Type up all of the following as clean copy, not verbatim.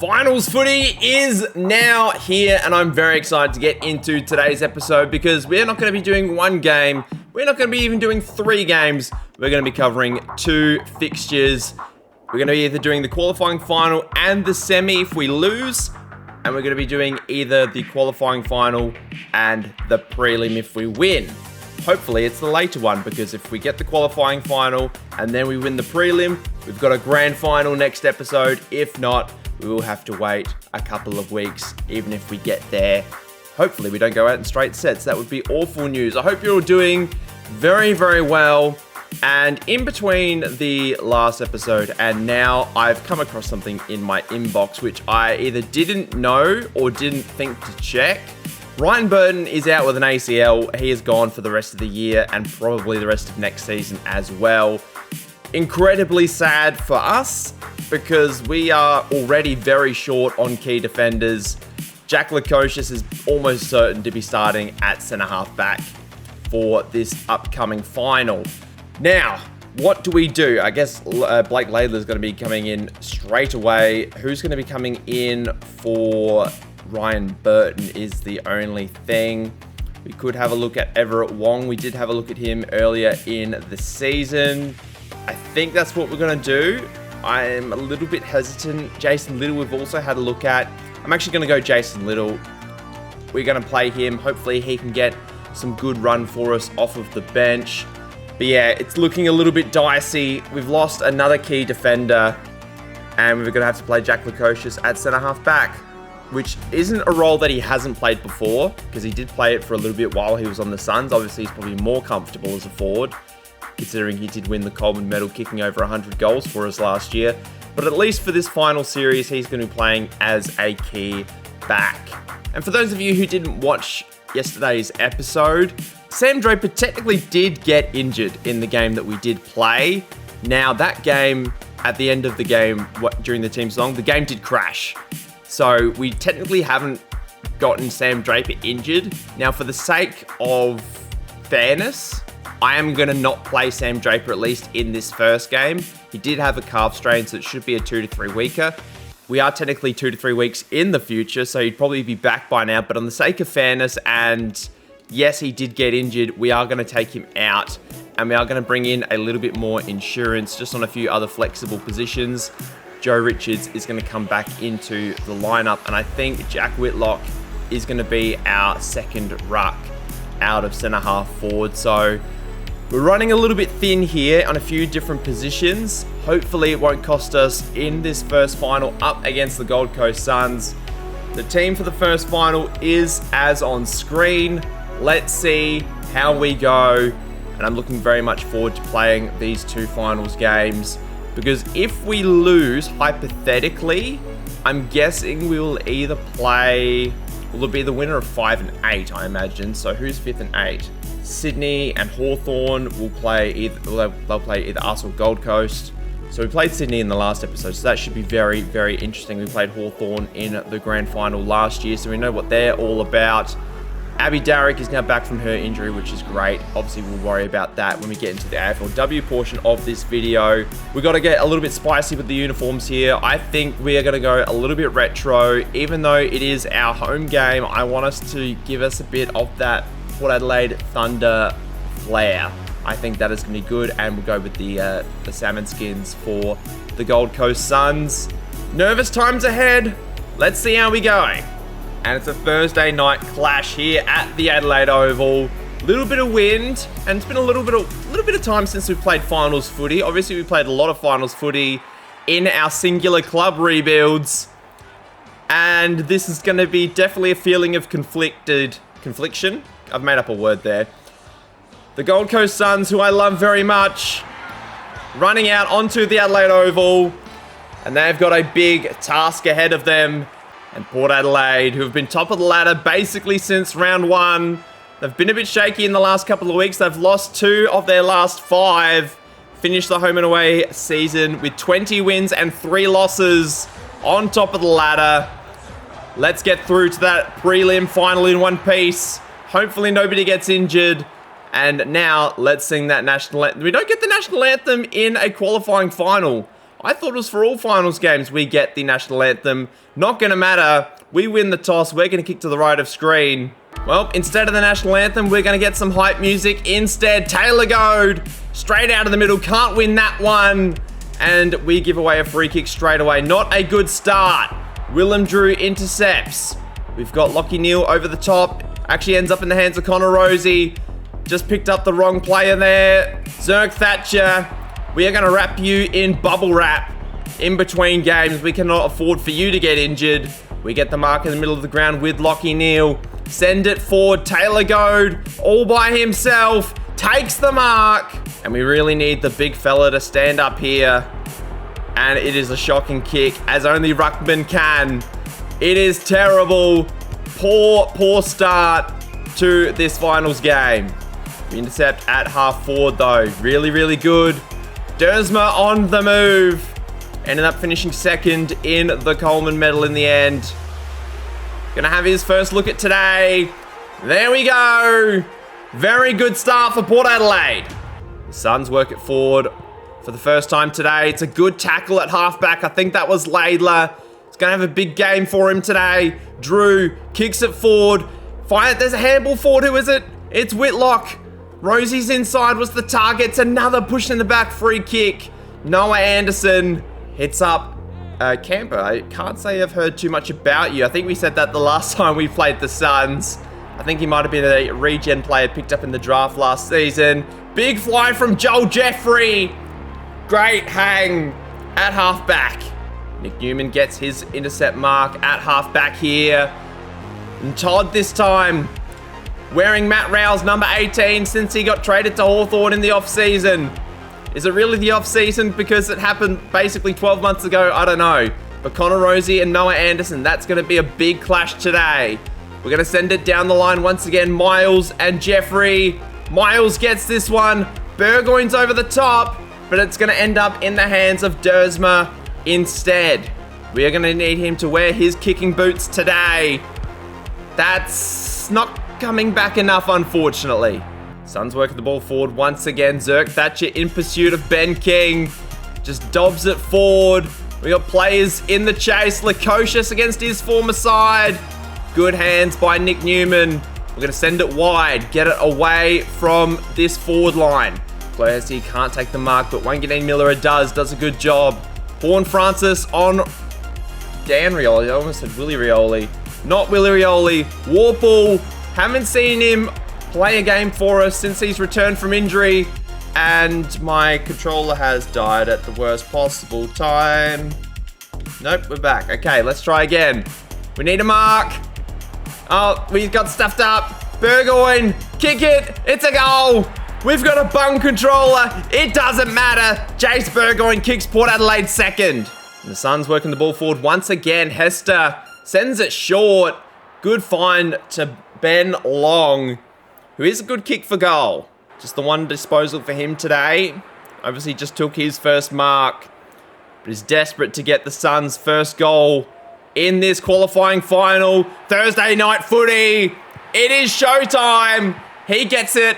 Finals footy is now here, and I'm very excited to get into today's episode because we're not going to be doing one game. We're not going to be even doing 3 games. We're going to be covering 2 fixtures. We're going to be either doing the qualifying final and the semi if we lose, and we're going to be doing either the qualifying final and the prelim if we win. Hopefully it's the later one, because if we get the qualifying final and then we win the prelim, we've got a grand final next episode. If not, we will have to wait a couple of weeks, even if we get there. Hopefully we don't go out in straight sets. That would be awful news. I hope you're all doing very, very well. And in between the last episode and now, I've come across something in my inbox which I either didn't know or didn't think to check. Ryan Burton is out with an ACL. He is gone for the rest of the year and probably the rest of next season as well. Incredibly sad for us, because we are already very short on key defenders. Jack Lukosius is almost certain to be starting at centre-half back for this upcoming final. Now, what do we do? I guess Blake Laidler's going to be coming in straight away. Who's going to be coming in for Ryan Burton is the only thing. We could have a look at Everett Wong. We did have a look at him earlier in the season. I think that's what we're going to do. I'm a little bit hesitant. Jason Little we've also had a look at. I'm actually going to go Jason Little. We're going to play him. Hopefully he can get some good run for us off of the bench. But yeah, it's looking a little bit dicey. We've lost another key defender, and we're going to have to play Jack Lukosius at centre-half back, which isn't a role that he hasn't played before, because he did play it for a little bit while he was on the Suns. Obviously, he's probably more comfortable as a forward, considering he did win the Coleman medal, kicking over 100 goals for us last year. But at least for this final series, he's going to be playing as a key back. And for those of you who didn't watch yesterday's episode, Sam Draper technically did get injured in the game that we did play. Now, that game, at the end of the game, during the team song, the game did crash. So we technically haven't gotten Sam Draper injured. Now, for the sake of fairness, I am going to not play Sam Draper, at least in this first game. He did have a calf strain, so it should be a 2 to 3 weeker. We are technically 2 to 3 weeks in the future, so he'd probably be back by now. But on the sake of fairness, and yes, he did get injured, we are going to take him out. And we are going to bring in a little bit more insurance just on a few other flexible positions. Joe Richards is going to come back into the lineup. And I think Jack Whitlock is going to be our second ruck out of centre-half forward. So we're running a little bit thin here on a few different positions. Hopefully it won't cost us in this first final up against the Gold Coast Suns. The team for the first final is as on screen. Let's see how we go. And I'm looking very much forward to playing these 2 finals games, because if we lose, hypothetically, I'm guessing we will either play, will it be the winner of 5 and 8, I imagine. So who's 5th and 8? Sydney and Hawthorn will play either, they'll play either us or Gold Coast. So we played Sydney in the last episode, so that should be very, very interesting. We played Hawthorn in the grand final last year, so we know what they're all about. Abby Darrick is now back from her injury, which is great. Obviously, we'll worry about that when we get into the AFLW portion of this video. We've got to get a little bit spicy with the uniforms here. I think we are going to go a little bit retro. Even though it is our home game, I want us to give us a bit of that Port Adelaide Thunder flair. I think that is going to be good, and we'll go with the salmon skins for the Gold Coast Suns. Nervous times ahead. Let's see how we go. And it's a Thursday night clash here at the Adelaide Oval. Little bit of wind, and it's been a little bit of time since we've played finals footy. Obviously, we played a lot of finals footy in our singular club rebuilds, and this is going to be definitely a feeling of confliction. I've made up a word there. The Gold Coast Suns, who I love very much, running out onto the Adelaide Oval, and they've got a big task ahead of them. And Port Adelaide, who have been top of the ladder basically since round 1. They've been a bit shaky in the last couple of weeks. They've lost 2 of their last 5. Finished the home and away season with 20 wins and 3 losses, on top of the ladder. Let's get through to that prelim final in one piece. Hopefully nobody gets injured. And now let's sing that national anthem. We don't get the national anthem in a qualifying final. I thought it was for all finals games we get the national anthem. Not going to matter. We win the toss. We're going to kick to the right of screen. Well, instead of the national anthem, we're going to get some hype music instead. Taylor Goad, straight out of the middle. Can't win that one. And we give away a free kick straight away. Not a good start. Willem Drew intercepts. We've got Lachie Neale over the top. Actually ends up in the hands of Connor Rosie. Just picked up the wrong player there. Zerk Thatcher. We are going to wrap you in bubble wrap in between games. We cannot afford for you to get injured. We get the mark in the middle of the ground with Lachie Neale. Send it forward. Taylor Goad, all by himself, takes the mark. And we really need the big fella to stand up here. And it is a shocking kick, as only Ruckman can. It is terrible. Poor start to this finals game. We intercept at half forward though. Really good. Dersma on the move. Ended up finishing second in the Coleman medal in the end. Gonna have his first look at today. There we go. Very good start for Port Adelaide. The Suns work it forward for the first time today. It's a good tackle at halfback. I think that was Laidler. It's gonna have a big game for him today. Drew kicks it forward. There's a handball forward. Who is it? It's Whitlock. Rosie's inside was the target. It's another push in the back free kick. Noah Anderson hits up Camper. I can't say I've heard too much about you. I think we said that the last time we played the Suns. I think he might have been a regen player picked up in the draft last season. Big fly from Joel Jeffrey. Great hang at halfback. Nick Newman gets his intercept mark at halfback here. And Todd this time wearing Matt Rowe's number 18 since he got traded to Hawthorn in the off-season. Is it really the off-season because it happened basically 12 months ago? I don't know. But Connor Rosie and Noah Anderson, that's going to be a big clash today. We're going to send it down the line once again. Miles and Jeffrey. Miles gets this one. Burgoyne's over the top, but it's going to end up in the hands of Dersma instead. We are going to need him to wear his kicking boots today. That's not coming back enough, unfortunately. Suns working the ball forward once again. Zerk Thatcher in pursuit of Ben King. Just dobs it forward. We got players in the chase. Lukosius against his former side. Good hands by Nick Newman. We're going to send it wide. Get it away from this forward line. Clancy can't take the mark, but Wanganeen Miller does a good job. Horn Francis on Dan Rioli. I almost said Willie Rioli. Not Willie Rioli. Warple. Haven't seen him play a game for us since he's returned from injury. And my controller has died at the worst possible time. Nope, we're back. Okay, let's try again. We need a mark. Oh, we got stuffed up. Burgoyne, kick it. It's a goal. We've got a bung controller. It doesn't matter. Jace Burgoyne kicks Port Adelaide second. And the Suns working the ball forward once again. Hester sends it short. Good find to Ben Long, who is a good kick for goal. Just the one disposal for him today. Obviously just took his first mark, but is desperate to get the Suns' first goal in this qualifying final. Thursday night footy. It is showtime. He gets it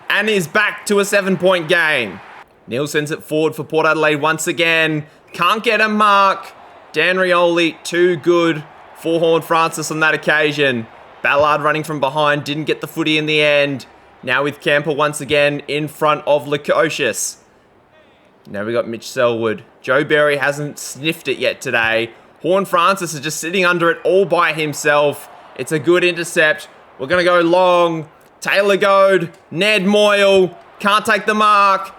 and is back to a 7-point game. Neale sends it forward for Port Adelaide once again. Can't get a mark. Dan Rioli, too good for Horn Francis on that occasion. Ballard running from behind, didn't get the footy in the end. Now with Camper once again in front of Lukosius. Now we got Mitch Selwood. Joe Berry hasn't sniffed it yet today. Horn Francis is just sitting under it all by himself. It's a good intercept. We're going to go long. Taylor Goad, Ned Moyle, can't take the mark.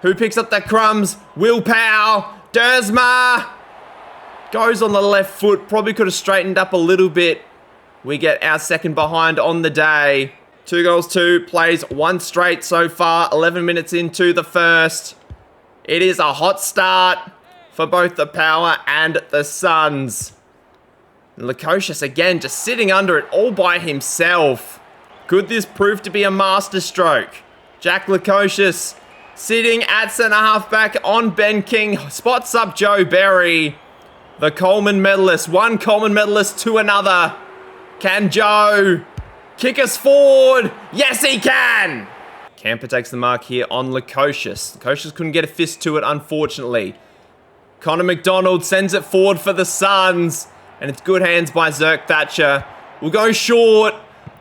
Who picks up the crumbs? Will Powell, Dersma. Goes on the left foot, probably could have straightened up a little bit. We get our second behind on the day. 2 goals, 2 plays, 1 straight so far. 11 minutes into the first. It is a hot start for both the Power and the Suns. Lukosius again just sitting under it all by himself. Could this prove to be a masterstroke? Jack Lukosius sitting at centre halfback on Ben King. Spots up Joe Berry. The Coleman medalist. One Coleman medalist to another. Can Joe kick us forward? Yes, he can! Camper takes the mark here on Lukosius. Lukosius couldn't get a fist to it, unfortunately. Connor McDonald sends it forward for the Suns. And it's good hands by Zerk Thatcher. We'll go short.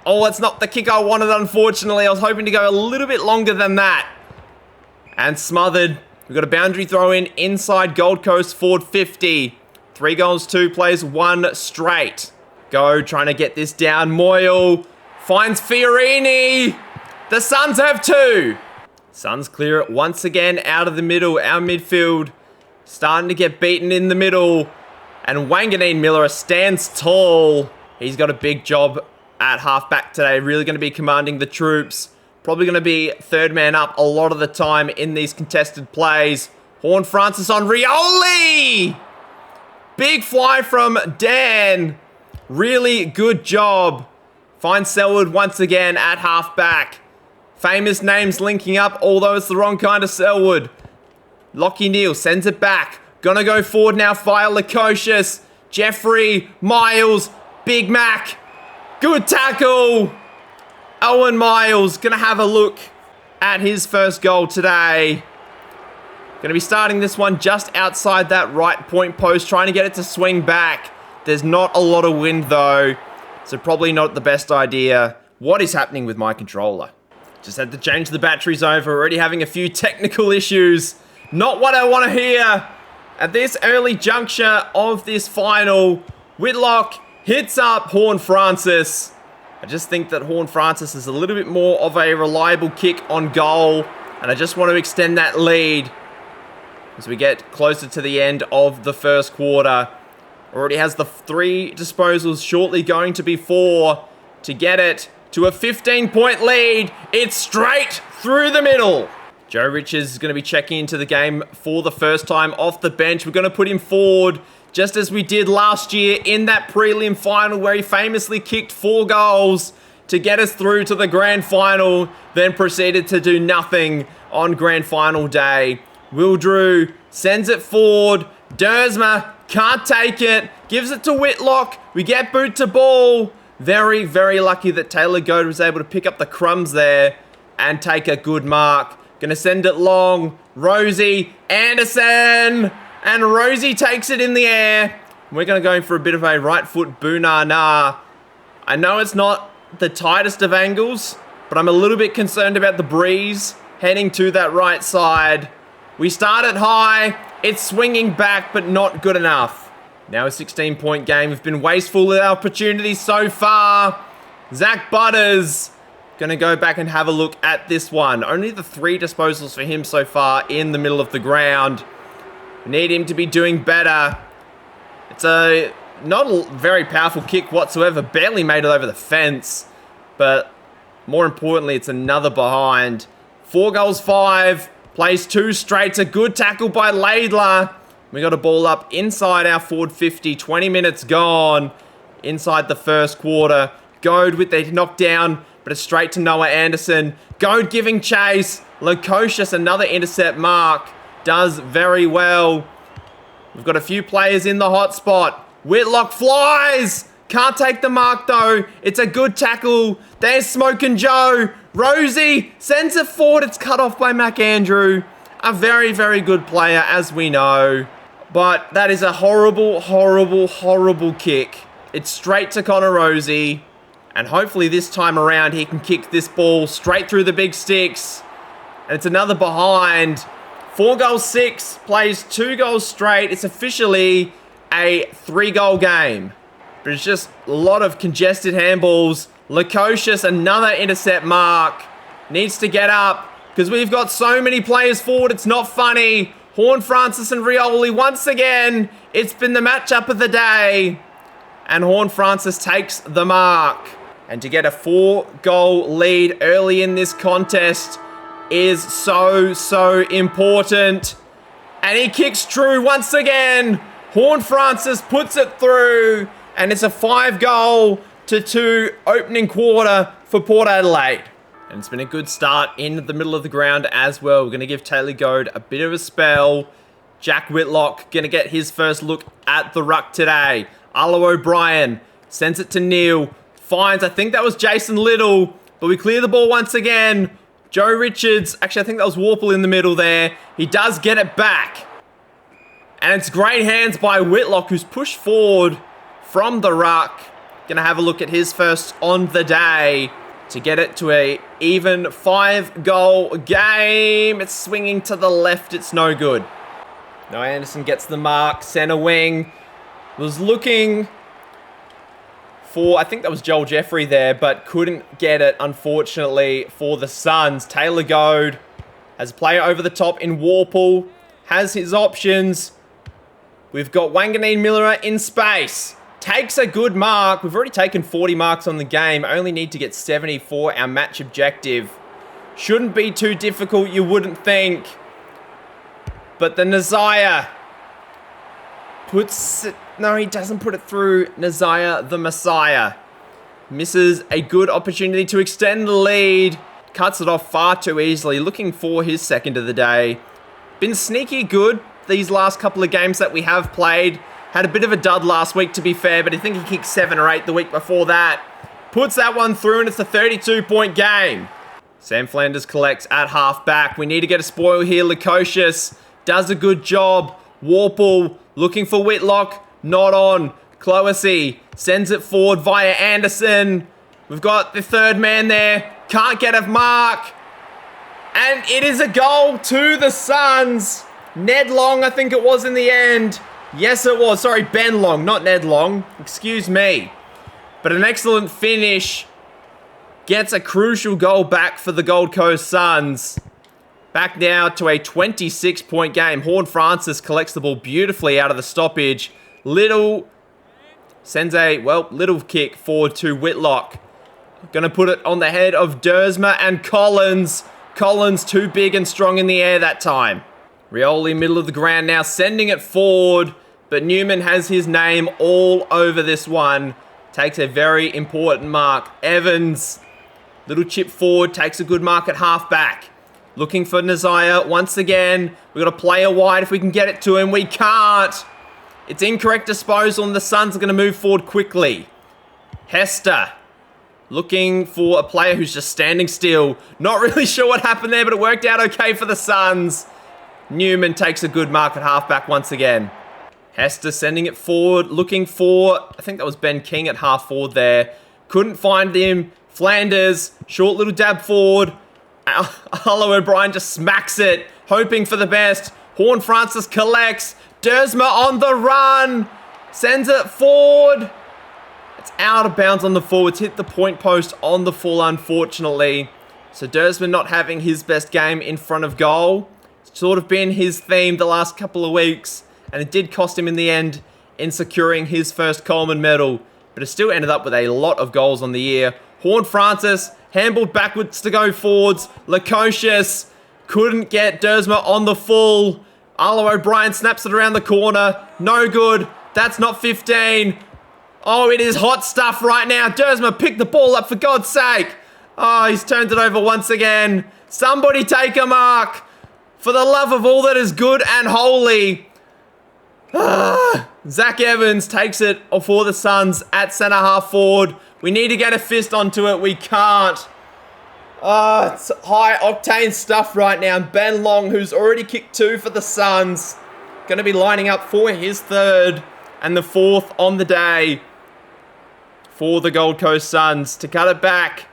Oh, that's not the kick I wanted, unfortunately. I was hoping to go a little bit longer than that. And smothered. We've got a boundary throw in inside Gold Coast forward 50. 3 goals, 2 plays, 1 straight. Go, trying to get this down. Moyle finds Fiorini. The Suns have 2. Suns clear it once again out of the middle. Our midfield starting to get beaten in the middle. And Wanganeen Miller stands tall. He's got a big job at halfback today. Really going to be commanding the troops. Probably going to be third man up a lot of the time in these contested plays. Horne-Francis on Rioli. Big fly from Dan. Really good job. Finds Selwood once again at halfback. Famous names linking up, although it's the wrong kind of Selwood. Lockie Neal sends it back. Gonna go forward now via Lukosius. Jeffrey, Miles, Big Mac. Good tackle. Owen Miles gonna have a look at his first goal today. Gonna be starting this one just outside that right point post, trying to get it to swing back. There's not a lot of wind though, so probably not the best idea. What is happening with my controller? Just had to change the batteries over. Already having a few technical issues. Not what I want to hear. At this early juncture of this final, Whitlock hits up Horne-Francis. I just think that Horne-Francis is a little bit more of a reliable kick on goal, and I just want to extend that lead as we get closer to the end of the first quarter. Already has the 3 disposals, shortly going to be 4 to get it to a 15-point lead. It's straight through the middle. Joe Richards is going to be checking into the game for the first time off the bench. We're going to put him forward just as we did last year in that prelim final where he famously kicked 4 goals to get us through to the grand final, then proceeded to do nothing on grand final day. Will Drew sends it forward. Dersma can't take it. Gives it to Whitlock. We get boot to ball. Very, very lucky that Taylor Goad was able to pick up the crumbs there and take a good mark. Gonna send it long. Rosie, Anderson, and Rosie takes it in the air. We're gonna go for a bit of a right foot boo-na-na. I know it's not the tightest of angles, but I'm a little bit concerned about the breeze heading to that right side. We started high. It's swinging back, but not good enough. Now a 16-point game. We've been wasteful with our opportunities so far. Zach Butters going to go back and have a look at this one. Only the 3 disposals for him so far in the middle of the ground. We need him to be doing better. It's not a very powerful kick whatsoever. Barely made it over the fence. But more importantly, it's another behind. 4 goals, 5. Plays 2 straight. It's a good tackle by Laidler. We got a ball up inside our forward 50. 20 minutes gone inside the first quarter. Goad with the knockdown, but it's straight to Noah Anderson. Goad giving chase. Lukosius, another intercept mark. Does very well. We've got a few players in the hot spot. Whitlock flies. Can't take the mark though. It's a good tackle. There's Smokin' Joe. Rosie sends it forward. It's cut off by McAndrew. A very, very good player, as we know. But that is a horrible, horrible, horrible kick. It's straight to Connor Rosie. And hopefully this time around he can kick this ball straight through the big sticks. And it's another behind. 4 goals, 6. Plays 2 goals straight. It's officially a 3-goal game. But it's just a lot of congested handballs. Lukosius, another intercept mark. Needs to get up because we've got so many players forward. It's not funny. Horne-Francis and Rioli once again. It's been the matchup of the day. And Horne-Francis takes the mark. And to get a 4-goal lead early in this contest is so, so important. And he kicks true once again. Horne-Francis puts it through. And it's a 5-goal-2 opening quarter for Port Adelaide. And it's been a good start in the middle of the ground as well. We're going to give Taylor Goad a bit of a spell. Jack Whitlock going to get his first look at the ruck today. Arlo O'Brien sends it to Neil. Finds, I think that was Jason Little. But we clear the ball once again. Joe Richards. Actually, I think that was Warple in the middle there. He does get it back. And it's great hands by Whitlock, who's pushed forward from the ruck. Gonna have a look at his first on the day to get it to a even 5-goal game. It's swinging to the left. It's no good. No, Anderson gets the mark. Center wing was looking for, I think that was Joel Jeffrey there, but couldn't get it, unfortunately, for the Suns. Taylor Goad has a player over the top in Warple. Has his options. We've got Wanganeen Miller in space. Takes a good mark. We've already taken 40 marks on the game. Only need to get 70 for our match objective. Shouldn't be too difficult, you wouldn't think. But the Nazaya puts it... No, he doesn't put it through. Nazaya the Messiah misses a good opportunity to extend the lead. Cuts it off far too easily. Looking for his second of the day. Been sneaky good these last couple of games that we have played. Had a bit of a dud last week, to be fair, but I think he kicked 7 or 8 the week before that. Puts that one through, and it's a 32-point game. Sam Flanders collects at half-back. We need to get a spoil here. Lukosius does a good job. Warple looking for Whitlock. Not on. Cloesy sends it forward via Anderson. We've got the third man there. Can't get a mark. And it is a goal to the Suns. Ned Long, I think it was in the end. Yes, it was. Sorry, Ben Long, not Ned Long. Excuse me. But an excellent finish. Gets a crucial goal back for the Gold Coast Suns. Back now to a 26-point game. Horne-Francis collects the ball beautifully out of the stoppage. Little sends a, little kick forward to Whitlock. Gonna put it on the head of Dersma and Collins. Collins too big and strong in the air that time. Rioli, middle of the ground now, sending it forward, but Newman has his name all over this one. Takes a very important mark. Evans, little chip forward, takes a good mark at halfback. Looking for Nazaya once again. We've got a player wide if we can get it to him. We can't. It's incorrect disposal, and the Suns are going to move forward quickly. Hester, looking for a player who's just standing still. Not really sure what happened there, but it worked out okay for the Suns. Newman takes a good mark at halfback once again. Hester sending it forward, looking for, I think that was Ben King at half forward there. Couldn't find him. Flanders, short little dab forward. Arlo O'Brien just smacks it, hoping for the best. Horne-Francis collects. Dersma on the run. Sends it forward. It's out of bounds on the forwards. Hit the point post on the full, unfortunately. So Dersma not having his best game in front of goal. Sort of been his theme the last couple of weeks, and it did cost him in the end in securing his first Coleman medal, but it still ended up with a lot of goals on the year. Horne-Francis handballed backwards to go forwards. Lukosius couldn't get Dersma on the full. Arlo O'Brien snaps it around the corner. No good. That's not 15. Oh, it is hot stuff right now. Dersma picked the ball up, for God's sake. Oh, he's turned it over once again. Somebody take a mark. For the love of all that is good and holy. Zach Evans takes it for the Suns at centre half forward. We need to get a fist onto it. We can't. It's high octane stuff right now. And Ben Long, who's already kicked 2 for the Suns, going to be lining up for his third and the fourth on the day for the Gold Coast Suns to cut it back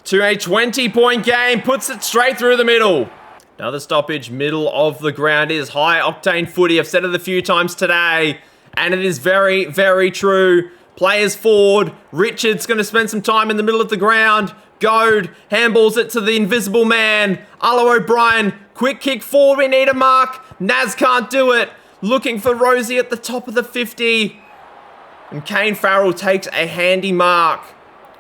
to a 20-point game. Puts it straight through the middle. Another stoppage, middle of the ground. It is high-octane footy. I've said it a few times today, and it is very, very true. Players forward. Richards going to spend some time in the middle of the ground. Goad handballs it to the invisible man. Arlo O'Brien, quick kick forward. We need a mark. Naz can't do it. Looking for Rosie at the top of the 50. And Kane Farrell takes a handy mark.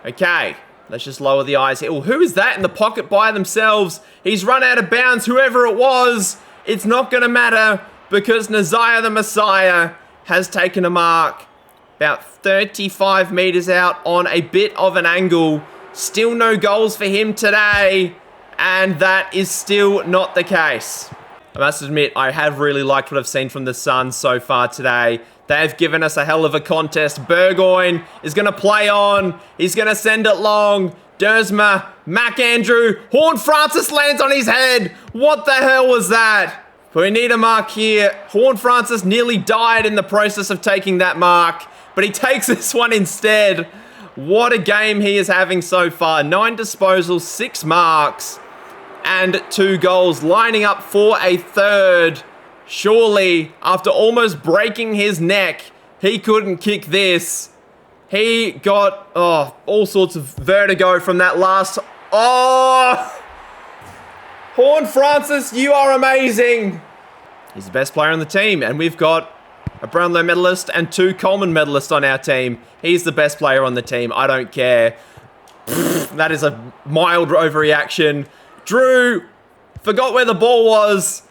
Okay. Let's just lower the eyes here. Oh, who is that in the pocket by themselves? He's run out of bounds, whoever it was. It's not going to matter because Nazaya the Messiah has taken a mark. About 35 metres out on a bit of an angle. Still no goals for him today. And that is still not the case. I must admit, I have really liked what I've seen from the Suns so far today. They've given us a hell of a contest. Burgoyne is going to play on. He's going to send it long. Dersma, McAndrew, Horne-Francis lands on his head. What the hell was that? But we need a mark here. Horn Francis nearly died in the process of taking that mark, but he takes this one instead. What a game he is having so far. 9 disposals, 6 marks, and 2 goals, lining up for a third. Surely, after almost breaking his neck, he couldn't kick this. He got all sorts of vertigo from that last... Oh! Horn Francis, you are amazing. He's the best player on the team, and we've got a Brownlow medalist and 2 Coleman medalists on our team. He's the best player on the team. I don't care. That is a mild overreaction. Drew forgot where the ball was.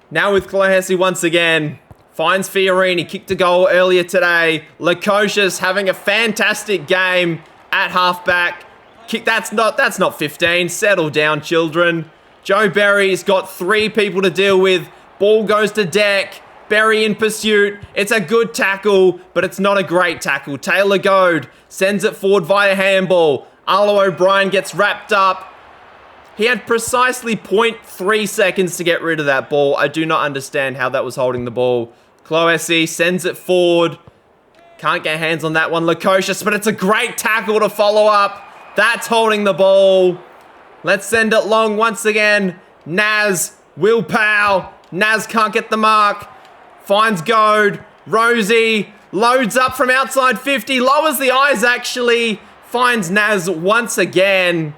Now with Clohessy once again. Finds Fiorini. Kicked a goal earlier today. Lukosius having a fantastic game at halfback. Kick. That's not 15. Settle down, children. Joe Berry's got 3 people to deal with. Ball goes to deck. Berry in pursuit. It's a good tackle, but it's not a great tackle. Taylor Goad sends it forward via handball. Arlo O'Brien gets wrapped up. He had precisely 0.3 seconds to get rid of that ball. I do not understand how that was holding the ball. Clohessy sends it forward. Can't get hands on that one. Lukosius, but it's a great tackle to follow up. That's holding the ball. Let's send it long once again. Naz, Will Powell. Naz can't get the mark. Finds Goad. Rosie loads up from outside 50. Lowers the eyes, actually. Finds Naz once again.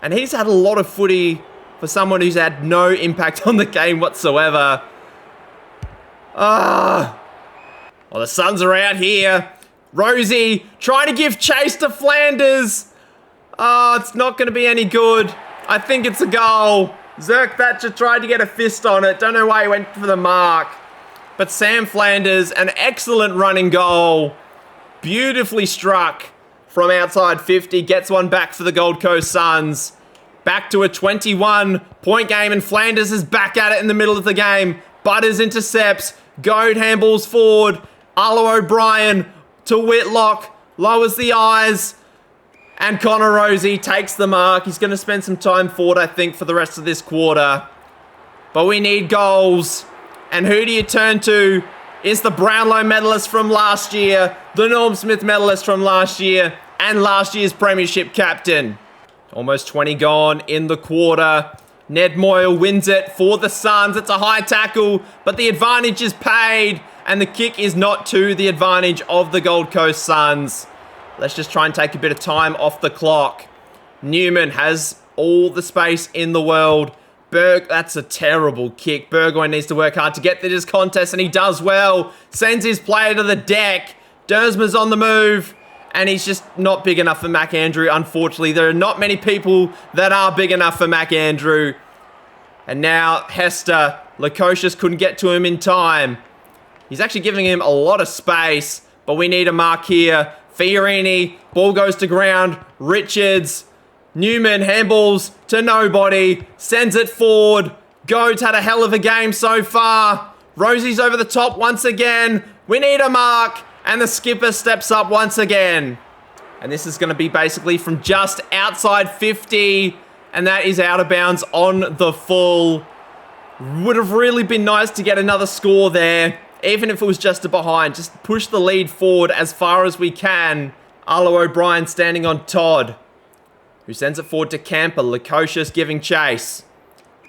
And he's had a lot of footy for someone who's had no impact on the game whatsoever. Well, the Suns are out here. Rosie trying to give chase to Flanders. It's not going to be any good. I think it's a goal. Zerk Thatcher tried to get a fist on it. Don't know why he went for the mark. But Sam Flanders, an excellent running goal. Beautifully struck from outside 50. Gets one back for the Gold Coast Suns. Back to a 21-point game, and Flanders is back at it in the middle of the game. Butters intercepts. Goad handballs forward. Arlo O'Brien to Whitlock. Lowers the eyes. And Connor Rosie takes the mark. He's going to spend some time forward, I think, for the rest of this quarter. But we need goals. And who do you turn to? Is the Brownlow medalist from last year, the Norm Smith medalist from last year, and last year's Premiership captain. Almost 20 gone in the quarter. Ned Moyle wins it for the Suns. It's a high tackle, but the advantage is paid, and the kick is not to the advantage of the Gold Coast Suns. Let's just try and take a bit of time off the clock. Newman has all the space in the world. That's a terrible kick. Burgoyne needs to work hard to get to this contest, and he does well. Sends his player to the deck. Dersma's on the move, and he's just not big enough for McAndrew. Unfortunately, there are not many people that are big enough for McAndrew. And now Hester. Lukosius couldn't get to him in time. He's actually giving him a lot of space, but we need a mark here. Fiorini, ball goes to ground. Richards, Newman handballs to nobody, sends it forward. Goad's had a hell of a game so far. Rosie's over the top once again. We need a mark, and the skipper steps up once again. And this is going to be basically from just outside 50, and that is out of bounds on the full. Would have really been nice to get another score there. Even if it was just a behind, just push the lead forward as far as we can. Arlo O'Brien standing on Todd, who sends it forward to Camper. Lukosius giving chase.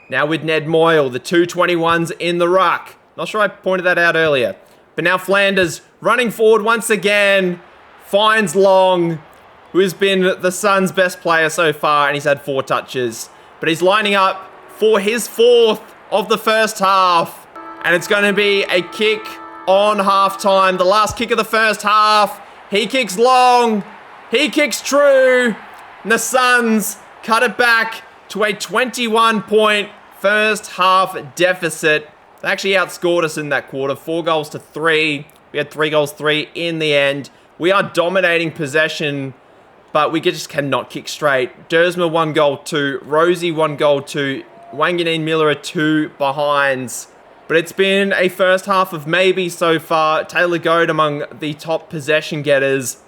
Now with Ned Moyle, the 221s in the ruck. Not sure I pointed that out earlier. But now Flanders running forward once again. Finds Long, who has been the Suns' best player so far, and he's had 4 touches. But he's lining up for his 4th of the first half. And it's going to be a kick on halftime. The last kick of the first half. He kicks long. He kicks true. And the Suns cut it back to a 21-point first half deficit. They actually outscored us in that quarter. 4 goals to 3. We had 3 goals, 3 in the end. We are dominating possession, but we just cannot kick straight. Dersma 1 goal, 2. Rosie 1 goal, 2. Wanganeen Miller are 2 behinds. But it's been a first half of maybe so far. Taylor Goad, among the top possession getters,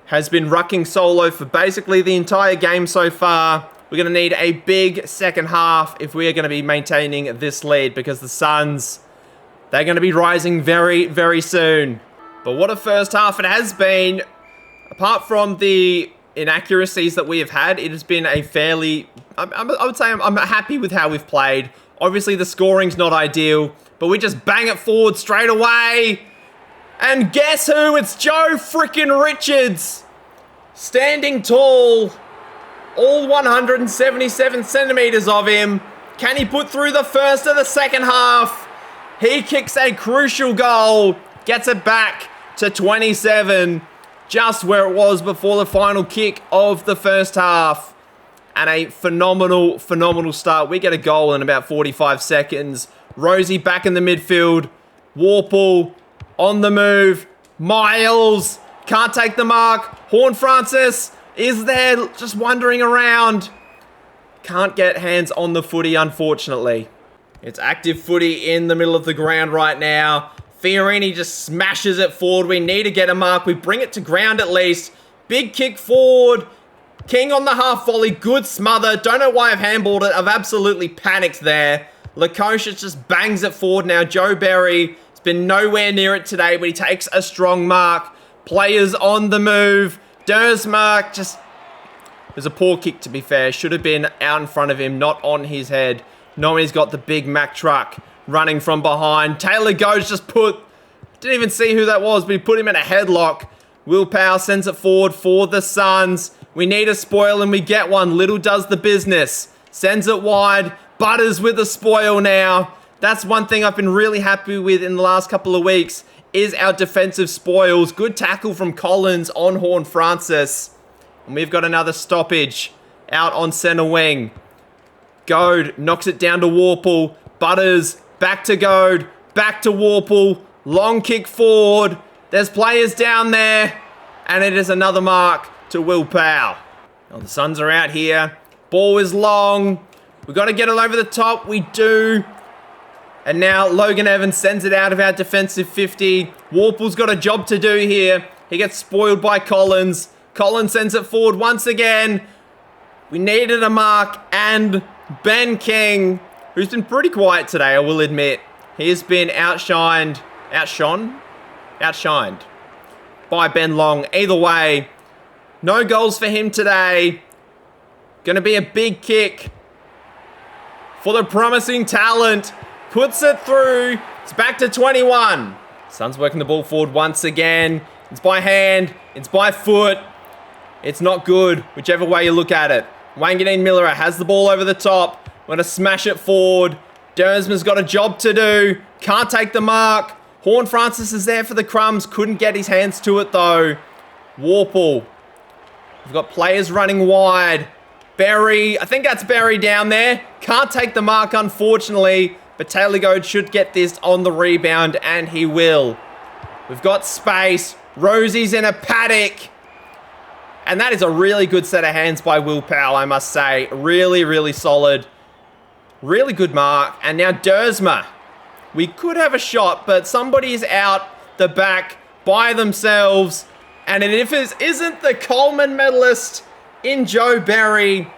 has been rucking solo for basically the entire game so far. We're going to need a big second half if we are going to be maintaining this lead, because the Suns, they're going to be rising very, very soon. But what a first half it has been. Apart from the inaccuracies that we have had, it has been a fairly... I would say I'm happy with how we've played. Obviously, the scoring's not ideal, but we just bang it forward straight away. And guess who? It's Joe frickin' Richards. Standing tall. All 177 centimeters of him. Can he put through the first of the second half? He kicks a crucial goal. Gets it back to 27. Just where it was before the final kick of the first half. And a phenomenal, phenomenal start. We get a goal in about 45 seconds. Rosie back in the midfield. Warple on the move. Miles can't take the mark. Horne-Francis is there just wandering around. Can't get hands on the footy, unfortunately. It's active footy in the middle of the ground right now. Fiorini just smashes it forward. We need to get a mark. We bring it to ground at least. Big kick forward. King on the half volley. Good smother. Don't know why I've handballed it. I've absolutely panicked there. Lukosius just bangs it forward now. Joe Berry has been nowhere near it today, but he takes a strong mark. Players on the move. Dersmark just... It was a poor kick, to be fair. Should have been out in front of him, not on his head. Knowing he's got the big Mack truck running from behind. Taylor Goes just put... Didn't even see who that was, but he put him in a headlock. Will Powell sends it forward for the Suns. We need a spoil and we get one. Little does the business. Sends it wide. Butters with the spoil now. That's one thing I've been really happy with in the last couple of weeks, is our defensive spoils. Good tackle from Collins on Horne-Francis. And we've got another stoppage out on centre wing. Goad knocks it down to Warple. Butters back to Goad. Back to Warple. Long kick forward. There's players down there. And it is another mark to Will Powell. Now the Suns are out here. Ball is long. We've got to get it over the top. We do. And now Logan Evans sends it out of our defensive 50. Warple's got a job to do here. He gets spoiled by Collins. Collins sends it forward once again. We needed a mark. And Ben King, who's been pretty quiet today, I will admit. He has been outshined by Ben Long. Either way, no goals for him today. Going to be a big kick for the promising talent. Puts it through. It's back to 21. Suns working the ball forward once again. It's by hand. It's by foot. It's not good, whichever way you look at it. Wanganeen Miller has the ball over the top. We're going to smash it forward. Dersman's got a job to do. Can't take the mark. Horne-Francis is there for the crumbs. Couldn't get his hands to it, though. Warple. We've got players running wide. Berry. I think that's Berry down there. Can't take the mark, unfortunately. But Taylor Goad should get this on the rebound, and he will. We've got space. Rosie's in a paddock. And that is a really good set of hands by Will Powell, I must say. Really, really solid. Really good mark. And now Dersma. We could have a shot, but somebody's out the back by themselves. And if it isn't the Coleman medalist in Joe Berry,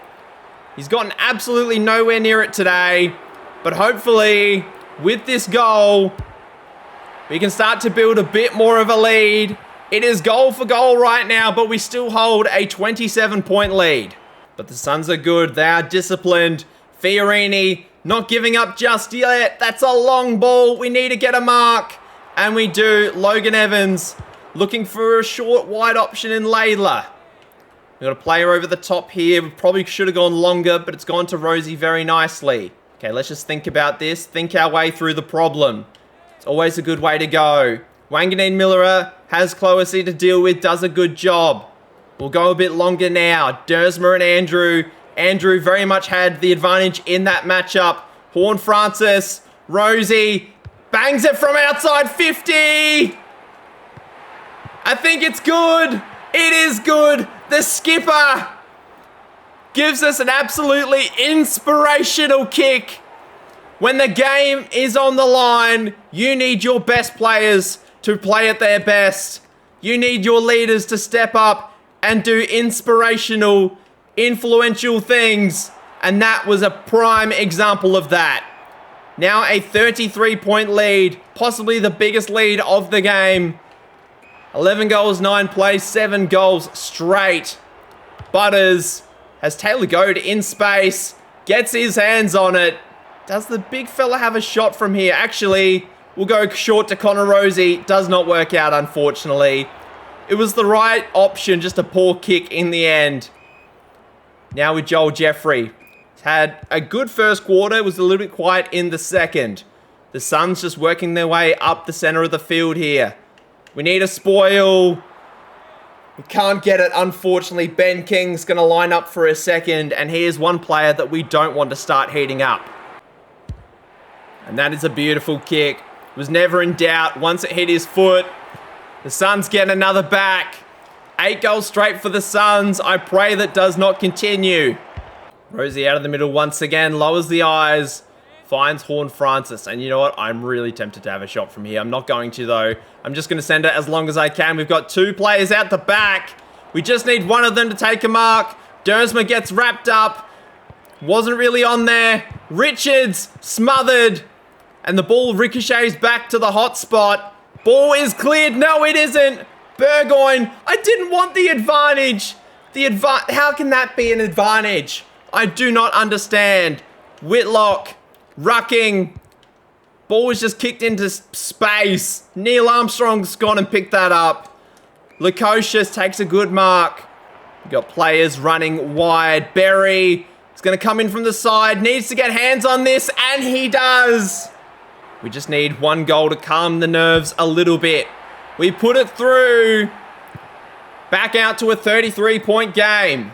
he's gotten absolutely nowhere near it today. But hopefully, with this goal, we can start to build a bit more of a lead. It is goal for goal right now, but we still hold a 27-point lead. But the Suns are good. They are disciplined. Fiorini not giving up just yet. That's a long ball. We need to get a mark. And we do. Logan Evans looking for a short, wide option in Laidler. We've got a player over the top here. We probably should have gone longer, but it's gone to Rosie very nicely. Okay, let's just think about this. Think our way through the problem. It's always a good way to go. Wanganeen Miller has Cloesy to deal with, does a good job. We'll go a bit longer now. Dersmer and Andrew. Andrew very much had the advantage in that matchup. Horne-Francis. Rosie bangs it from outside 50. I think it's good. It is good. The skipper gives us an absolutely inspirational kick. When the game is on the line, you need your best players to play at their best. You need your leaders to step up and do inspirational influential things, and that was a prime example of that. Now a 33-point lead, possibly the biggest lead of the game. 11 goals, 9 plays, 7 goals straight. Butters has Taylor Goad in space, gets his hands on it. Does the big fella have a shot from here? Actually, we'll go short to Connor Rosie. Does not work out, unfortunately. It was the right option, just a poor kick in the end. Now with Joel Jeffrey. He's had a good first quarter, was a little bit quiet in the second. The Suns just working their way up the center of the field here. We need a spoil. We can't get it, unfortunately. Ben King's going to line up for a second, and he is one player that we don't want to start heating up. And that is a beautiful kick. Was never in doubt once it hit his foot. The Suns get another back. 8 goals straight for the Suns. I pray that does not continue. Rosie out of the middle once again. Lowers the eyes. Finds Horn Francis. And you know what? I'm really tempted to have a shot from here. I'm not going to, though. I'm just going to send it as long as I can. We've got 2 players out the back. We just need one of them to take a mark. Dersma gets wrapped up. Wasn't really on there. Richards smothered. And the ball ricochets back to the hot spot. Ball is cleared. No, it isn't. Burgoyne. I didn't want the advantage. How can that be an advantage? I do not understand. Whitlock. Rucking. Ball was just kicked into space. Neil Armstrong's gone and picked that up. Lukosius takes a good mark. We've got players running wide. Berry is going to come in from the side. Needs to get hands on this, and he does. We just need 1 goal to calm the nerves a little bit. We put it through. Back out to a 33-point game.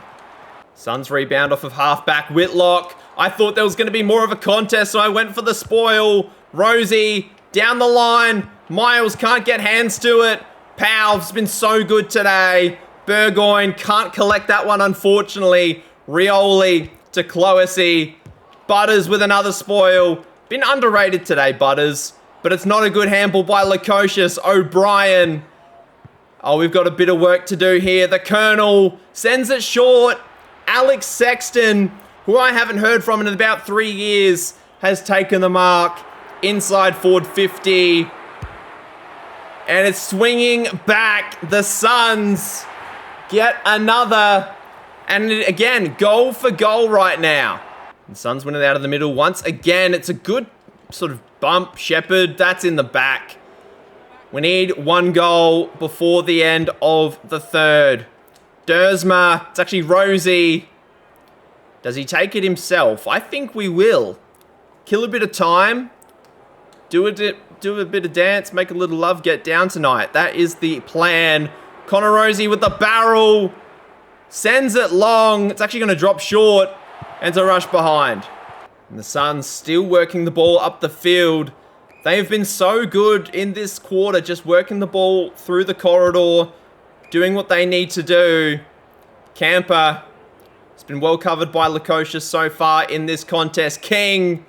Suns rebound off of halfback Whitlock. I thought there was going to be more of a contest, so I went for the spoil. Rosie down the line. Miles can't get hands to it. Powell's been so good today. Burgoyne can't collect that one, unfortunately. Rioli to Cloessy. Butters with another spoil. Been underrated today, Butters. But it's not a good handball by Lukosius. O'Brien. Oh, we've got a bit of work to do here. The Colonel sends it short. Alex Sexton, who I haven't heard from in about 3 years, has taken the mark. Inside forward 50. And it's swinging back. The Suns get another. And again, goal for goal right now. The Suns winning out of the middle once again. It's a good sort of bump. Shepherd, that's in the back. We need 1 goal before the end of the third. Dersma, it's actually Rosie. Does he take it himself? I think we will. Kill a bit of time. Do a bit of dance. Make a little love. Get down tonight. That is the plan. Connor Rosie with the barrel. Sends it long. It's actually going to drop short. And it's a rush behind. And the Suns still working the ball up the field. They've been so good in this quarter, just working the ball through the corridor, doing what they need to do. Camper has been well covered by Lukosius so far in this contest. King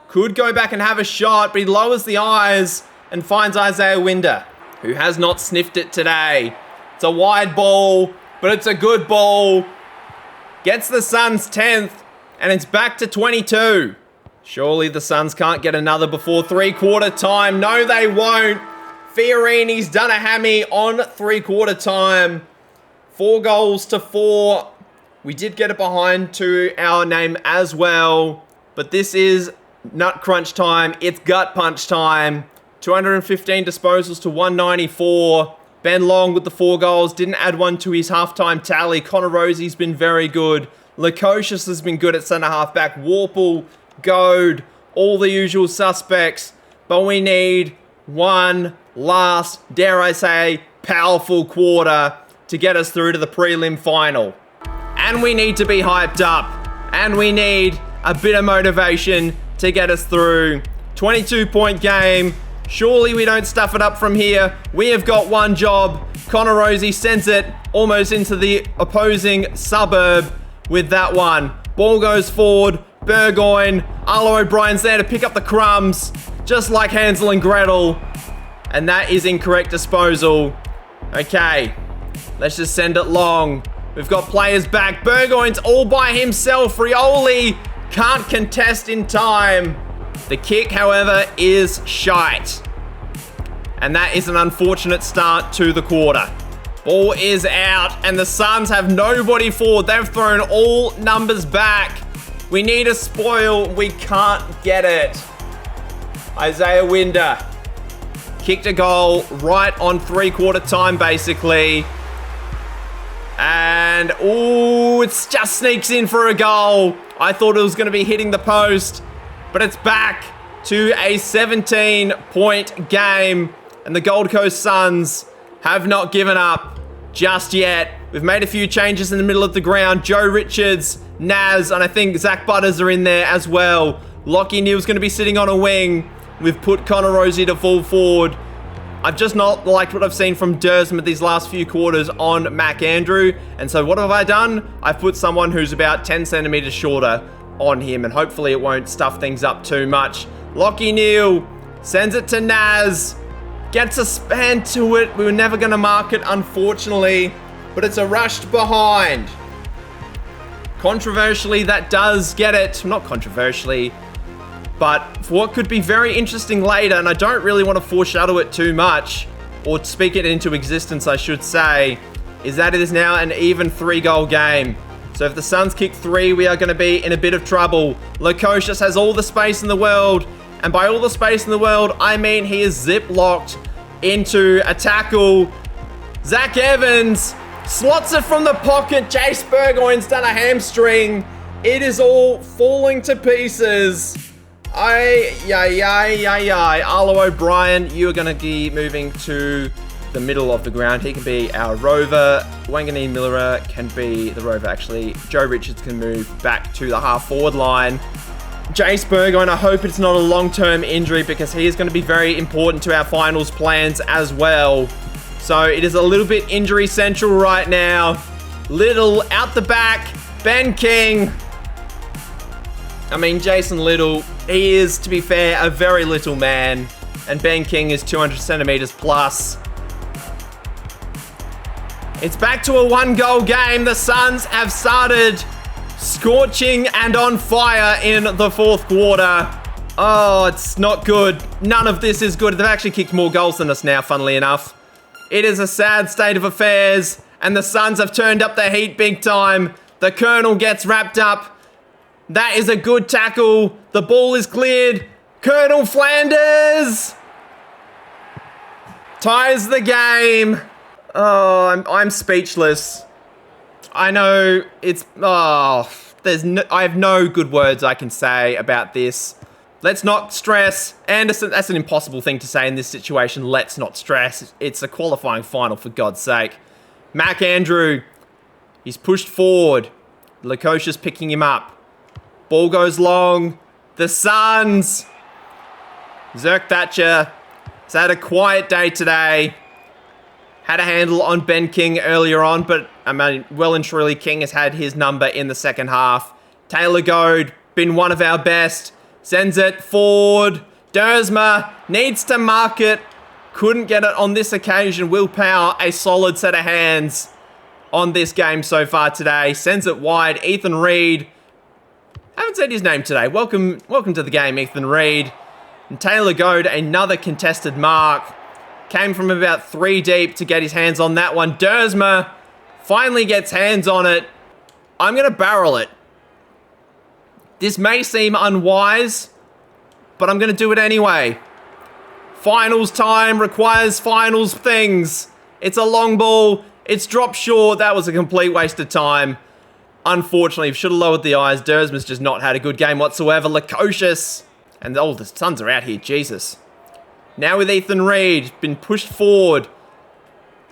could go back and have a shot, but he lowers the eyes and finds Isaiah Winder, who has not sniffed it today. It's a wide ball, but it's a good ball. Gets the Suns 10th, and it's back to 22. Surely the Suns can't get another before 3/4 time. No, they won't. Fiorini's done a hammy on 3/4 time. 4 goals to 4. We did get it behind to our name as well. But this is nut crunch time. It's gut punch time. 215 disposals to 194. Ben Long with the 4 goals. Didn't add one to his halftime tally. Connor Rosie's been very good. Lukosius has been good at centre halfback. Warple, Goad, all the usual suspects. But we need one last, dare I say, powerful quarter to get us through to the prelim final. And we need to be hyped up. And we need a bit of motivation to get us through. 22-point game. Surely we don't stuff it up from here. We have got one job. Connor Rosie sends it almost into the opposing suburb with that one. Ball goes forward. Burgoyne. Arlo O'Brien's there to pick up the crumbs. Just like Hansel and Gretel. And that is incorrect disposal. Okay. Let's just send it long. We've got players back. Burgoyne's all by himself. Rioli can't contest in time. The kick, however, is shite. And that is an unfortunate start to the quarter. Ball is out, and the Suns have nobody forward. They've thrown all numbers back. We need a spoil. We can't get it. Isaiah Winder kicked a goal right on three-quarter time, basically. And, ooh, it just sneaks in for a goal. I thought it was going to be hitting the post, but it's back to a 17-point game. And the Gold Coast Suns have not given up just yet. We've made a few changes in the middle of the ground. Joe Richards, Naz, and I think Zach Butters are in there as well. Lockie Neal's going to be sitting on a wing. We've put Connor Rosie to full forward. I've just not liked what I've seen from Dersman these last few quarters on Mac Andrew. And so what have I done? I've put someone who's about 10 centimeters shorter on him, and hopefully it won't stuff things up too much. Lockie Neal sends it to Naz. Gets a span to it. We were never going to mark it, unfortunately. But it's a rushed behind. Controversially, that does get it. Not controversially, but for what could be very interesting later, and I don't really want to foreshadow it too much, or speak it into existence, I should say, is that it is now an even 3-goal game. So if the Suns kick 3, we are going to be in a bit of trouble. Lukosius has all the space in the world. And by all the space in the world, I mean he is zip-locked into a tackle. Zach Evans slots it from the pocket. Jace Burgoyne's done a hamstring. It is all falling to pieces. Arlo O'Brien, you are going to be moving to the middle of the ground. He can be our rover. Wangani Miller can be the rover, actually. Joe Richards can move back to the half-forward line. Jace Burgoyne, I hope it's not a long-term injury because he is going to be very important to our finals plans as well. So it is a little bit injury central right now. Little out the back. Ben King. I mean, Jason Little, he is, to be fair, a very little man. And Ben King is 200 centimeters plus. It's back to a 1-goal game. The Suns have started scorching and on fire in the fourth quarter. Oh, it's not good. None of this is good. They've actually kicked more goals than us now, funnily enough. It is a sad state of affairs, and the Suns have turned up the heat big time. The Colonel gets wrapped up. That is a good tackle. The ball is cleared. Colonel Flanders ties the game. Oh, I'm speechless. I know it's, I have no good words I can say about this. Let's not stress. Anderson, that's an impossible thing to say in this situation. Let's not stress. It's a qualifying final, for God's sake. Mac Andrew, he's pushed forward. Lukosius picking him up. Ball goes long. The Suns. Zerk Thatcher has had a quiet day today. Had a handle on Ben King earlier on, but I mean, well and truly, King has had his number in the second half. Taylor Goad, been one of our best. Sends it forward. Dersma needs to mark it. Couldn't get it on this occasion. Will Power, a solid set of hands on this game so far today. Sends it wide. Ethan Reed. Haven't said his name today. Welcome to the game, Ethan Reed. And Taylor Goad, another contested mark. Came from about 3 deep to get his hands on that one. Dersma finally gets hands on it. I'm going to barrel it. This may seem unwise, but I'm going to do it anyway. Finals time requires finals things. It's a long ball. It's dropped short. That was a complete waste of time. Unfortunately, should have lowered the eyes. Dersma's just not had a good game whatsoever. Lukosius. And oh, the Suns are out here. Jesus. Now with Ethan Reed, been pushed forward.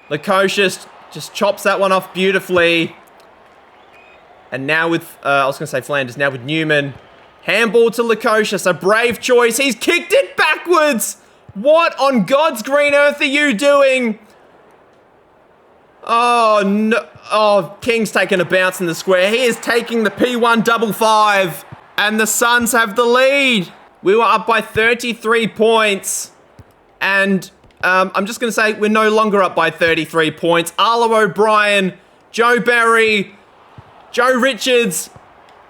Lukosius just chops that one off beautifully. And now with, I was going to say Flanders, now with Newman. Handball to Lukosius, a brave choice. He's kicked it backwards. What on God's green earth are you doing? Oh, no. Oh, King's taking a bounce in the square. He is taking the P155. And the Suns have the lead. We were up by 33 points. And I'm just going to say we're no longer up by 33 points. Arlo O'Brien Joe Berry. Joe Richards.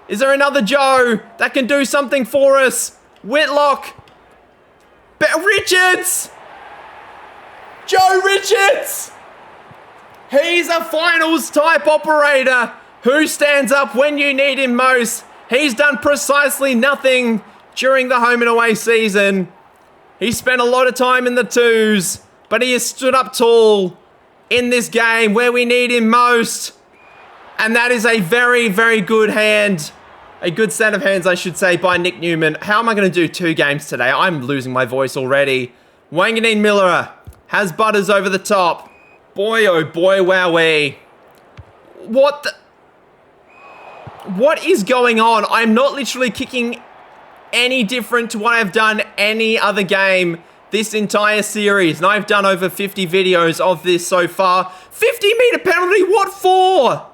Is there another Joe that can do something for us? Whitlock. Richards. Joe Richards. He's a finals type operator who stands up when you need him most. He's done precisely nothing during the home and away season. He spent a lot of time in the twos, but he has stood up tall in this game where we need him most. And that is a very, very good hand. A good set of hands, I should say, by Nick Newman. How am I going to do 2 games today? I'm losing my voice already. Wanganeen Miller has Butters over the top. Boy, oh boy, wowee. What is going on? I'm not literally kicking any different to what I've done any other game this entire series. And I've done over 50 videos of this so far. 50-meter penalty, what for?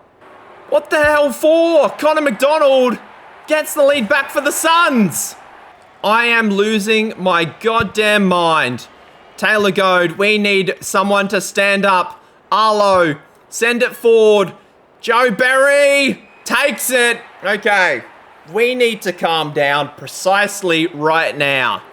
What the hell for? Connor McDonald gets the lead back for the Suns. I am losing my goddamn mind. Taylor Goad, we need someone to stand up. Arlo, send it forward. Joe Berry takes it. Okay, we need to calm down precisely right now.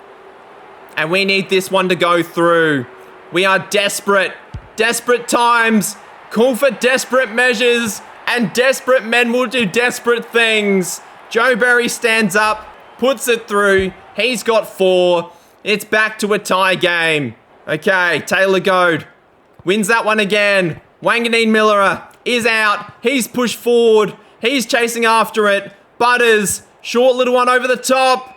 And we need this one to go through. We are desperate. Desperate times. Call for desperate measures. And desperate men will do desperate things. Joe Berry stands up, puts it through. He's got 4. It's back to a tie game. Okay, Taylor Goad wins that one again. Wanganeen Miller is out. He's pushed forward. He's chasing after it. Butters, short little one over the top.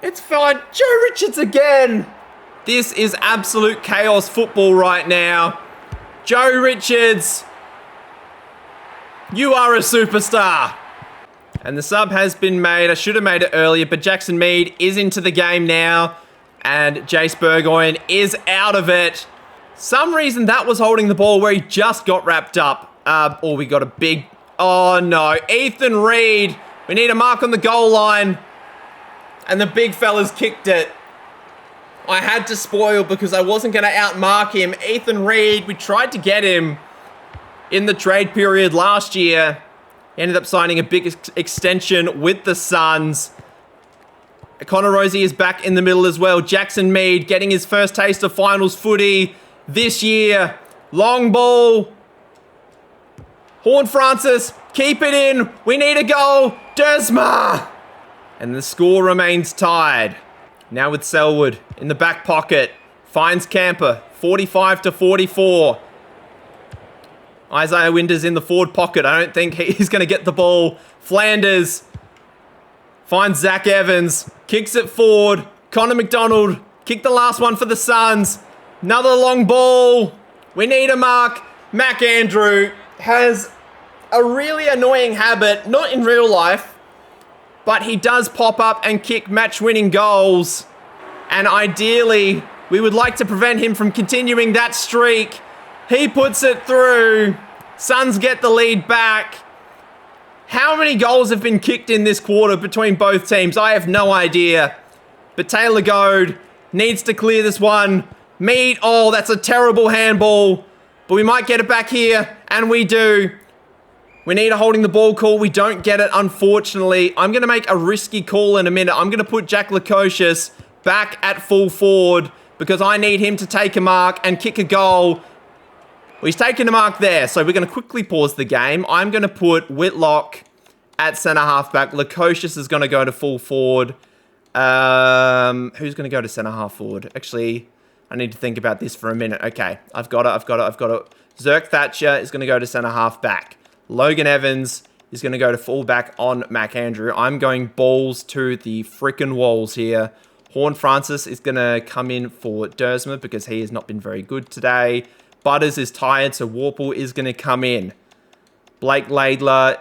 It's fine. Joe Richards again. This is absolute chaos football right now. Joe Richards, you are a superstar. And the sub has been made. I should have made it earlier, but Jackson Mead is into the game now. And Jace Burgoyne is out of it. Some reason that was holding the ball where he just got wrapped up. We got a big... Oh, no. Ethan Reed. We need a mark on the goal line. And the big fella's kicked it. I had to spoil because I wasn't going to outmark him. Ethan Reed, we tried to get him in the trade period last year. He ended up signing a big extension with the Suns. Connor Rosie is back in the middle as well. Jackson Mead getting his first taste of finals footy this year. Long ball. Horn Francis, keep it in. We need a goal. Desma. And the score remains tied. Now with Selwood in the back pocket. Finds Camper, 45-44. Isaiah Winters in the forward pocket. I don't think he's going to get the ball. Flanders finds Zach Evans. Kicks it forward. Connor McDonald. Kick the last one for the Suns. Another long ball. We need a mark. Mac Andrew has a really annoying habit. Not in real life. But he does pop up and kick match-winning goals. And ideally, we would like to prevent him from continuing that streak. He puts it through. Suns get the lead back. How many goals have been kicked in this quarter between both teams? I have no idea. But Taylor Goad needs to clear this one. Mead, oh, that's a terrible handball. But we might get it back here, and we do. We need a holding the ball call. We don't get it, unfortunately. I'm going to make a risky call in a minute. I'm going to put Jack Lukosius back at full forward because I need him to take a mark and kick a goal. Well, he's taken a mark there, so we're going to quickly pause the game. I'm going to put Whitlock at centre half-back. Lukosius is going to go to full forward. Who's going to go to centre half forward? Actually, I need to think about this for a minute. Okay, I've got it. Zerk Thatcher is going to go to centre half-back. Logan Evans is going to go to fullback on Mac Andrew. I'm going balls to the frickin' walls here. Horn Francis is going to come in for Dersma because he has not been very good today. Butters is tired, so Warple is going to come in. Blake Laidler.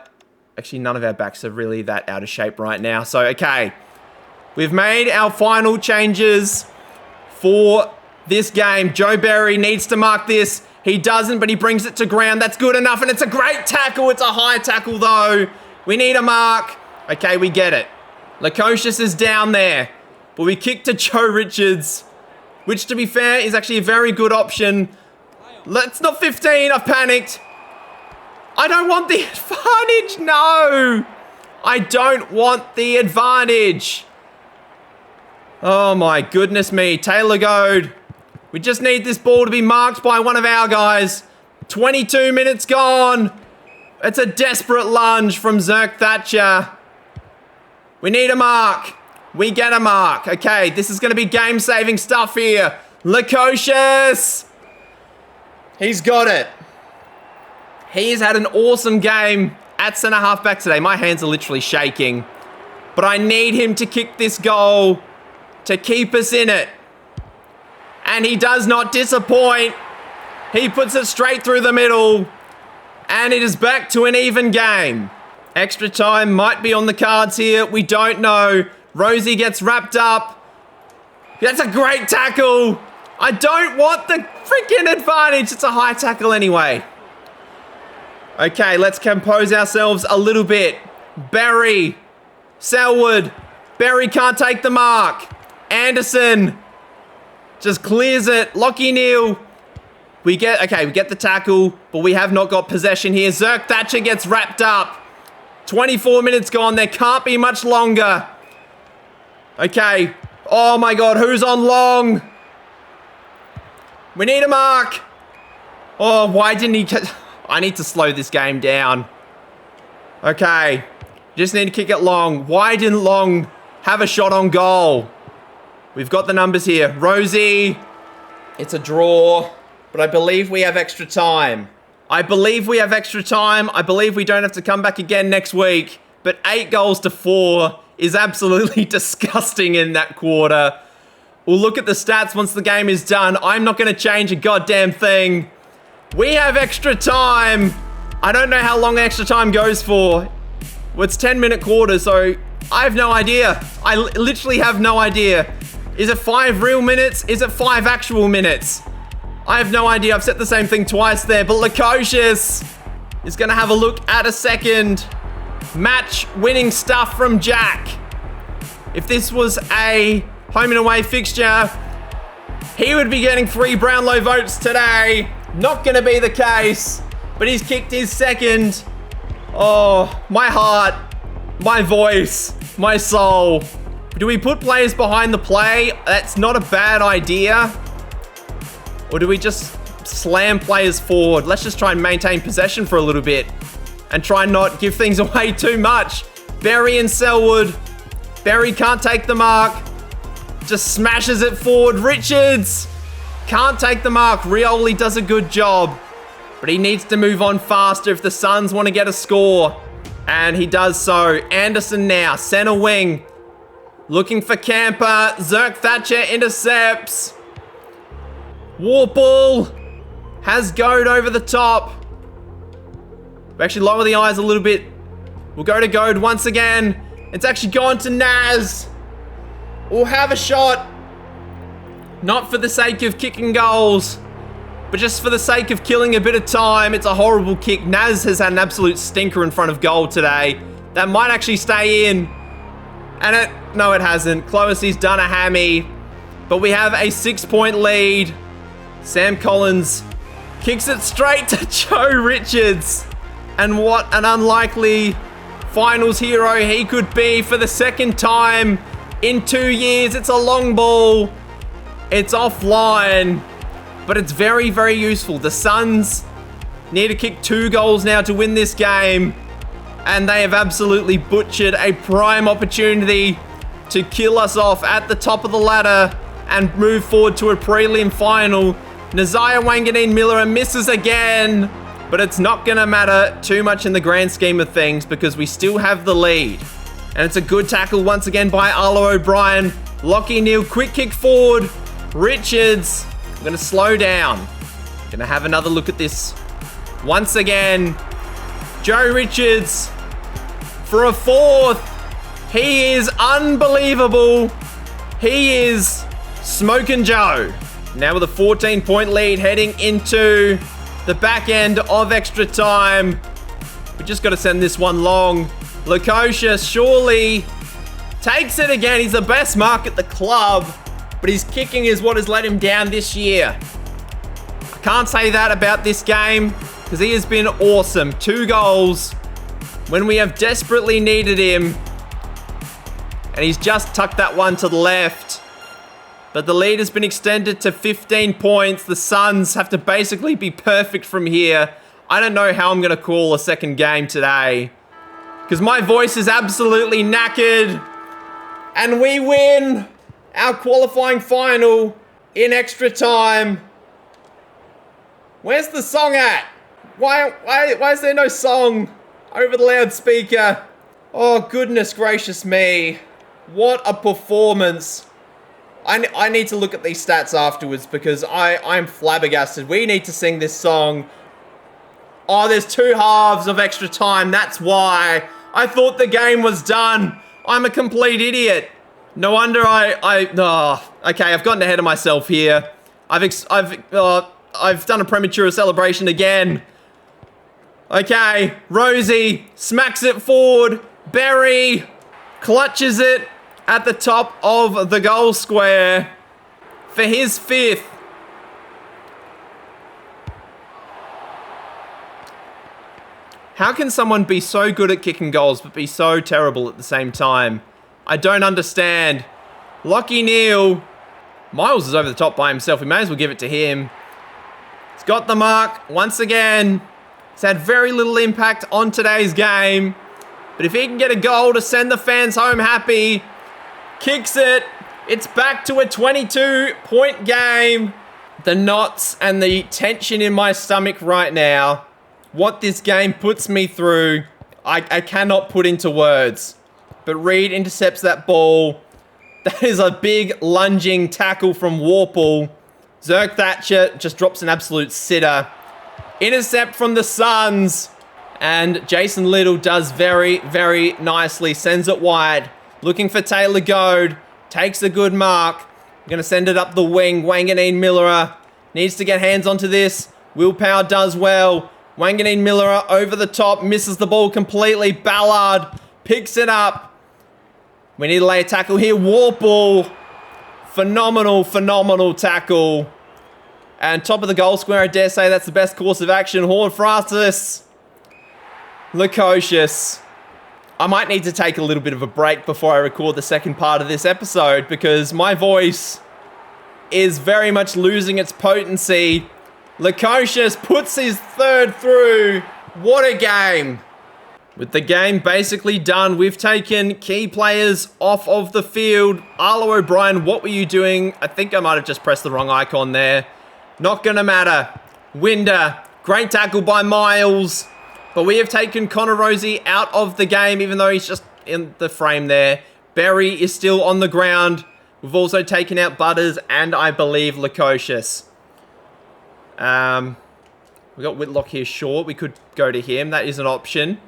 Actually, none of our backs are really that out of shape right now. So, okay. We've made our final changes for this game. Joe Berry needs to mark this. He doesn't, but he brings it to ground. That's good enough, and it's a great tackle. It's a high tackle, though. We need a mark. Okay, we get it. Lukosius is down there, but we kick to Joe Richards, which, to be fair, is actually a very good option. Let's not 15. I've panicked. I don't want the advantage. No. I don't want the advantage. Oh my goodness me. Taylor Goad. We just need this ball to be marked by one of our guys. 22 minutes gone. It's a desperate lunge from Zerk Thatcher. We need a mark. We get a mark. Okay, this is going to be game-saving stuff here. Lukosius. He's got it. He's had an awesome game at centre-half-back today. My hands are literally shaking. But I need him to kick this goal to keep us in it. And he does not disappoint. He puts it straight through the middle. And it is back to an even game. Extra time might be on the cards here. We don't know. Rosie gets wrapped up. That's a great tackle. I don't want the freaking advantage. It's a high tackle anyway. Okay, let's compose ourselves a little bit. Barry. Selwood. Barry can't take the mark. Anderson just clears it. Lockie Neal. We get the tackle, but we have not got possession here. Zerk Thatcher gets wrapped up. 24 minutes gone. There can't be much longer. Okay. Oh my God, who's on long? We need a mark. Oh, why didn't he... I need to slow this game down. Okay. Just need to kick it long. Why didn't Long have a shot on goal? We've got the numbers here. Rosie. It's a draw. But I believe we have extra time. I believe we don't have to come back again next week. But 8-4 is absolutely disgusting in that quarter. We'll look at the stats once the game is done. I'm not going to change a goddamn thing. We have extra time. I don't know how long extra time goes for. Well, it's 10-minute quarters, so I have no idea. I literally have no idea. Is it 5 real minutes? Is it 5 actual minutes? I have no idea. I've said the same thing twice there, but Lukosius is going to have a look at a second. Match-winning stuff from Jack. If this was a home and away fixture, he would be getting 3 Brownlow votes today. Not going to be the case, but he's kicked his second. Oh, my heart, my voice, my soul. Do we put players behind the play? That's not a bad idea. Or do we just slam players forward? Let's just try and maintain possession for a little bit and try and not give things away too much. Berry and Selwood. Berry can't take the mark. Just smashes it forward. Richards can't take the mark. Rioli does a good job, but he needs to move on faster if the Suns want to get a score. And he does so. Anderson now, center wing. Looking for Camper. Zerk Thatcher intercepts. Warple has Goad over the top. We actually lower the eyes a little bit. We'll go to Goad once again. It's actually gone to Naz. We'll have a shot. Not for the sake of kicking goals, but just for the sake of killing a bit of time. It's a horrible kick. Naz has had an absolute stinker in front of goal today. That might actually stay in. And no, it hasn't. Cloasy's done a hammy. But we have a 6-point lead. Sam Collins kicks it straight to Joe Richards. And what an unlikely finals hero he could be for the second time in 2 years. It's a long ball. It's offline. But it's very, very useful. The Suns need to kick 2 goals now to win this game. And they have absolutely butchered a prime opportunity to kill us off at the top of the ladder and move forward to a prelim final. Nazaya Wanganeen Miller misses again, but it's not going to matter too much in the grand scheme of things because we still have the lead. And it's a good tackle once again by Arlo O'Brien. Lockie Neal, quick kick forward. Richards, I'm going to slow down. Going to have another look at this once again. Joe Richards for a 4th. He is unbelievable. He is Smokin' Joe. Now with a 14-point lead heading into the back end of extra time. We just got to send this one long. Lukosius surely takes it again. He's the best mark at the club, but his kicking is what has let him down this year. I can't say that about this game. because he has been awesome. 2 goals when we have desperately needed him. And he's just tucked that one to the left. But the lead has been extended to 15 points. The Suns have to basically be perfect from here. I don't know how I'm going to call a second game today, because my voice is absolutely knackered. And we win our qualifying final in extra time. Where's the song at? Why is there no song over the loudspeaker? Oh, goodness gracious me. What a performance. I need to look at these stats afterwards, because I'm flabbergasted. We need to sing this song. Oh, there's 2 halves of extra time. That's why. I thought the game was done. I'm a complete idiot. No wonder okay, I've gotten ahead of myself here. I've done a premature celebration again. Okay, Rosie smacks it forward. Berry clutches it at the top of the goal square for his 5th. How can someone be so good at kicking goals but be so terrible at the same time? I don't understand. Lachie Neale. Miles is over the top by himself. We may as well give it to him. He's got the mark once again. He's had very little impact on today's game. But if he can get a goal to send the fans home happy, kicks it. It's back to a 22-point game. The knots and the tension in my stomach right now. What this game puts me through, I cannot put into words. But Reed intercepts that ball. That is a big lunging tackle from Warple. Zerk Thatcher just drops an absolute sitter. Intercept from the Suns. And Jason Little does very, very nicely. Sends it wide. Looking for Taylor Goad. Takes a good mark. Going to send it up the wing. Wanganeen Miller needs to get hands onto this. Will Power does well. Wanganeen Miller over the top. Misses the ball completely. Ballard picks it up. We need to lay a tackle here. Warple. Phenomenal, phenomenal tackle. And top of the goal square, I dare say that's the best course of action. Horne-Francis. Lukosius. I might need to take a little bit of a break before I record the second part of this episode, because my voice is very much losing its potency. Lukosius puts his 3rd through. What a game. With the game basically done, we've taken key players off of the field. Arlo O'Brien, what were you doing? I think I might have just pressed the wrong icon there. Not gonna matter. Winder, great tackle by Miles. But we have taken Connor Rosie out of the game, even though he's just in the frame there. Berry is still on the ground. We've also taken out Butters and I believe Lukosius. We got Whitlock here short. We could go to him. That is an option.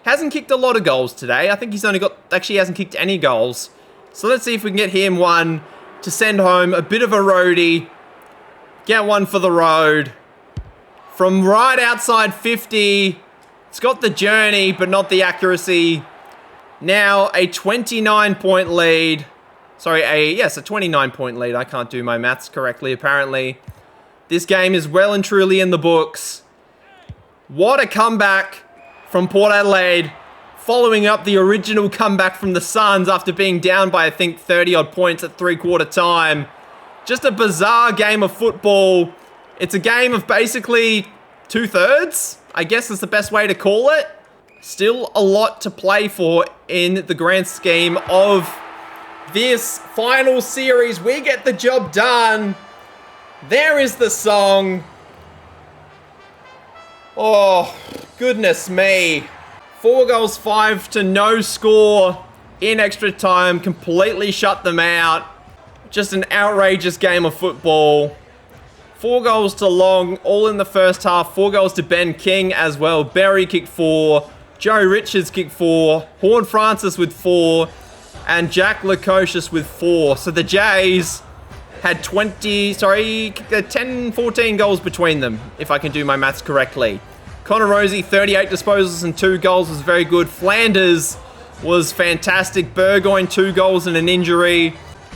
Hasn't kicked a lot of goals today. I think he's only got... Actually, he hasn't kicked any goals. So let's see if we can get him one to send home. A bit of a roadie. Get one for the road. From right outside 50. It's got the journey, but not the accuracy. Now a 29-point lead. Sorry, a 29-point lead. I can't do my maths correctly, apparently. This game is well and truly in the books. What a comeback from Port Adelaide, following up the original comeback from the Suns after being down by, I think, 30-odd points at three-quarter time. Just a bizarre game of football. It's a game of basically 2/3, I guess is the best way to call it. Still a lot to play for in the grand scheme of this final series. We get the job done. There is the song. Oh, goodness me. 4 goals, 5 to no score in extra time. Completely shut them out. Just an outrageous game of football. 4 goals to Long, all in the first half. 4 goals to Ben King as well. Berry kicked 4. Joe Richards kicked 4. Horne-Francis with 4. And Jack Lukosius with 4. So the Jays had 10, 14 goals between them, if I can do my maths correctly. Connor Rosie, 38 disposals and 2 goals was very good. Flanders was fantastic. Burgoyne, 2 goals and an injury.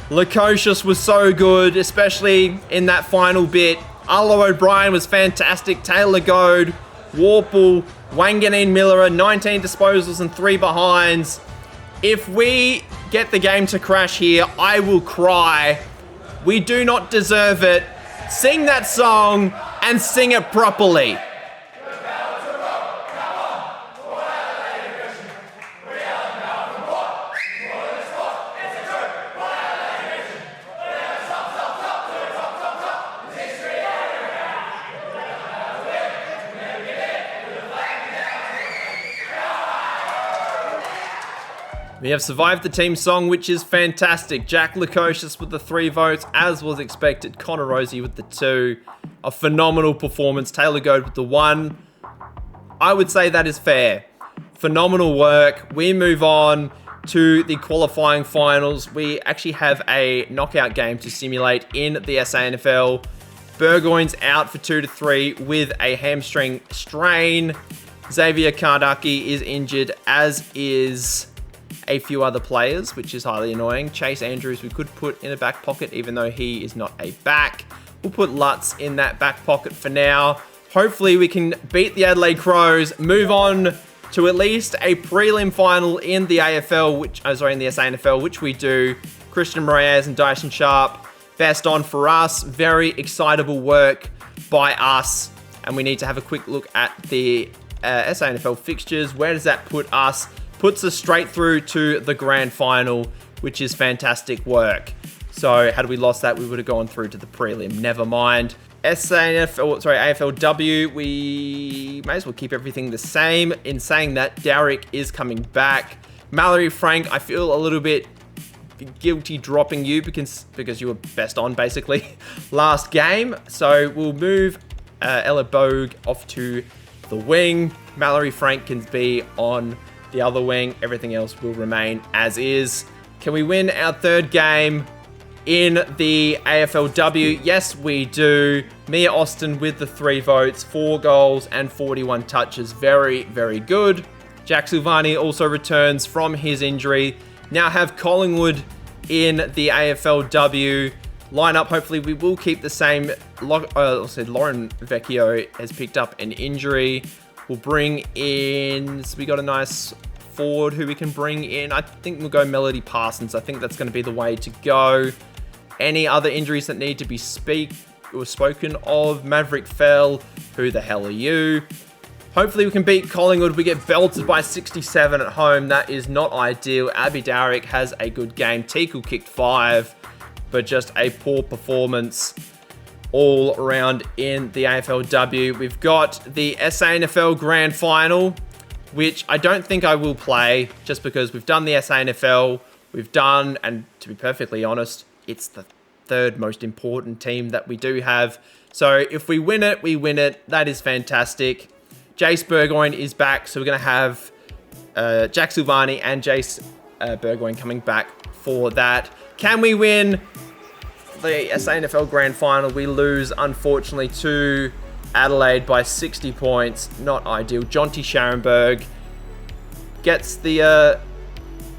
Lukosius was so good, especially in that final bit. Arlo O'Brien was fantastic. Taylor Goad Warple, Wanganeen Miller, 19 disposals and 3 behinds. If we get the game to crash here, I will cry. We do not deserve it. Sing that song and sing it properly. We have survived the team song, which is fantastic. Jack Lukosius with the 3 votes, as was expected. Connor Rosie with the 2. A phenomenal performance. Taylor Goad with the 1. I would say that is fair. Phenomenal work. We move on to the qualifying finals. We actually have a knockout game to simulate in the SANFL. Burgoyne's out for 2 to 3 with a hamstring strain. Xavier Kardaki is injured, as is a few other players, which is highly annoying. Chase Andrews we could put in a back pocket, even though he is not a back. We'll put Lutz in that back pocket for now. Hopefully we can beat the Adelaide Crows, move on to at least a prelim final in the AFL, in the SANFL, which we do. Christian Moraes and Dyson Sharp, best on for us. Very excitable work by us. And we need to have a quick look at the SANFL fixtures. Where does that put us? Puts us straight through to the grand final, which is fantastic work. So had we lost that, we would have gone through to the prelim. Never mind. AFLW, we may as well keep everything the same. In saying that, Derek is coming back. Mallory Frank, I feel a little bit guilty dropping you because you were best on, basically, last game. So we'll move Ella Bogue off to the wing. Mallory Frank can be on the other wing. Everything else will remain as is. Can we win our 3rd game in the AFLW? Yes, we do. Mia Austin with the 3 votes, 4 goals and 41 touches. Very, very good. Jack Silvani also returns from his injury. Now have Collingwood in the AFLW lineup. Hopefully we will keep the same. Lauren Vecchio has picked up an injury. We'll bring in, so we got a nice forward who we can bring in. I think we'll go Melody Parsons. I think that's going to be the way to go. Any other injuries that need to be spoken of? Maverick Fell, who the hell are you? Hopefully we can beat Collingwood. We get belted by 67 at home. That is not ideal. Abby Darrick has a good game. Teakle kicked 5, but just a poor performance all around in the AFLW. We've got the SANFL Grand Final, which I don't think I will play just because we've done the SANFL. And to be perfectly honest, it's the 3rd most important team that we do have. So if we win it, we win it. That is fantastic. Jace Burgoyne is back, so we're going to have Jack Silvani and Jace Burgoyne coming back for that. Can we win the SANFL Grand Final? We lose, unfortunately, to Adelaide by 60 points. Not ideal. Jonty Scharenberg gets the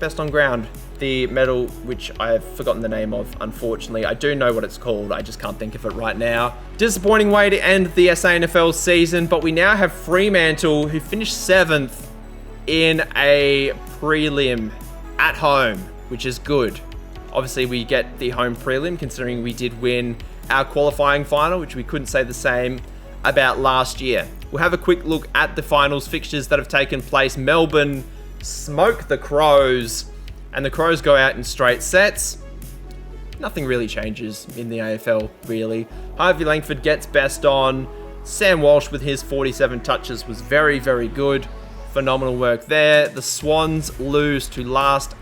best on ground. The medal, which I've forgotten the name of, unfortunately. I do know what it's called. I just can't think of it right now. Disappointing way to end the SANFL season, but we now have Fremantle, who finished 7th in a prelim at home, which is good. Obviously, we get the home prelim, considering we did win our qualifying final, which we couldn't say the same about last year. We'll have a quick look at the finals fixtures that have taken place. Melbourne smoke the Crows, and the Crows go out in straight sets. Nothing really changes in the AFL, really. Harvey Langford gets best on. Sam Walsh with his 47 touches was very, very good. Phenomenal work there. The Swans lose to last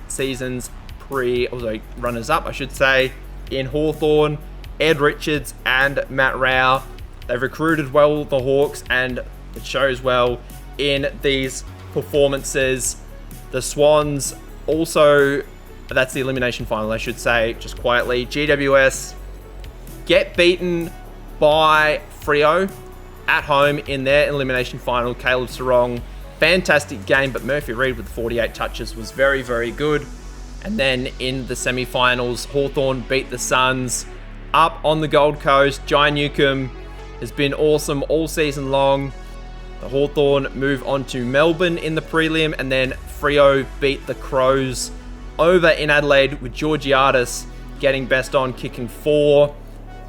season's runners-up, I should say, in Hawthorn. Ed Richards and Matt Rao. They've recruited well, the Hawks, and it shows well in these performances. The Swans also, that's the elimination final, I should say, just quietly. GWS get beaten by Freo at home in their elimination final. Caleb Sarong, fantastic game, but Murphy Reid with 48 touches was very, very good. And then in the semi-finals, Hawthorn beat the Suns up on the Gold Coast. Jai Newcomb has been awesome all season long. The Hawthorn move on to Melbourne in the prelim, and then Freo beat the Crows over in Adelaide with Georgiades getting best on, kicking 4.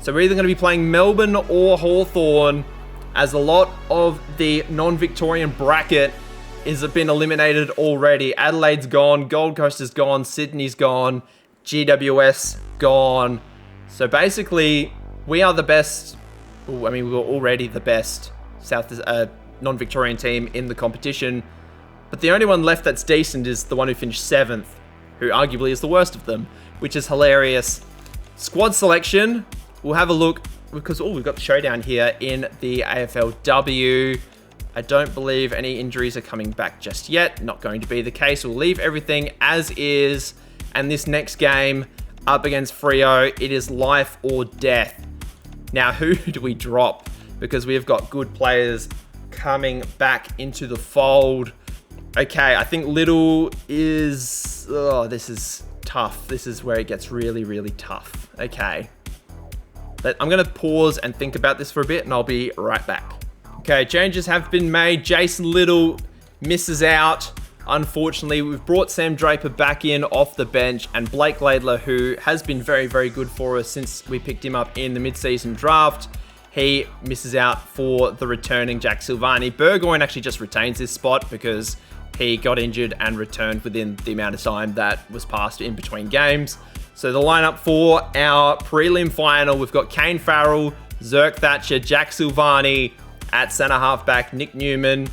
So we're either going to be playing Melbourne or Hawthorn, as a lot of the non-Victorian bracket has been eliminated already. Adelaide's gone, Gold Coast is gone, Sydney's gone, GWS gone. So basically, we are the best. We were already the best non-Victorian team in the competition. But the only one left that's decent is the one who finished 7th, who arguably is the worst of them, which is hilarious. Squad selection, we'll have a look, because we've got the showdown here in the AFLW. I don't believe any injuries are coming back just yet. Not going to be the case. We'll leave everything as is. And this next game up against Freo, it is life or death. Now, who do we drop? Because we have got good players coming back into the fold. Okay, I think Little is... Oh, this is tough. This is where it gets really, really tough. Okay. I'm going to pause and think about this for a bit, and I'll be right back. Okay, changes have been made. Jason Little misses out. Unfortunately, we've brought Sam Draper back in off the bench, and Blake Laidler, who has been very, very good for us since we picked him up in the mid-season draft, he misses out for the returning Jack Silvani. Burgoyne actually just retains his spot because he got injured and returned within the amount of time that was passed in between games. So the lineup for our prelim final, we've got Kane Farrell, Zerk Thatcher, Jack Silvani at centre halfback, Nick Newman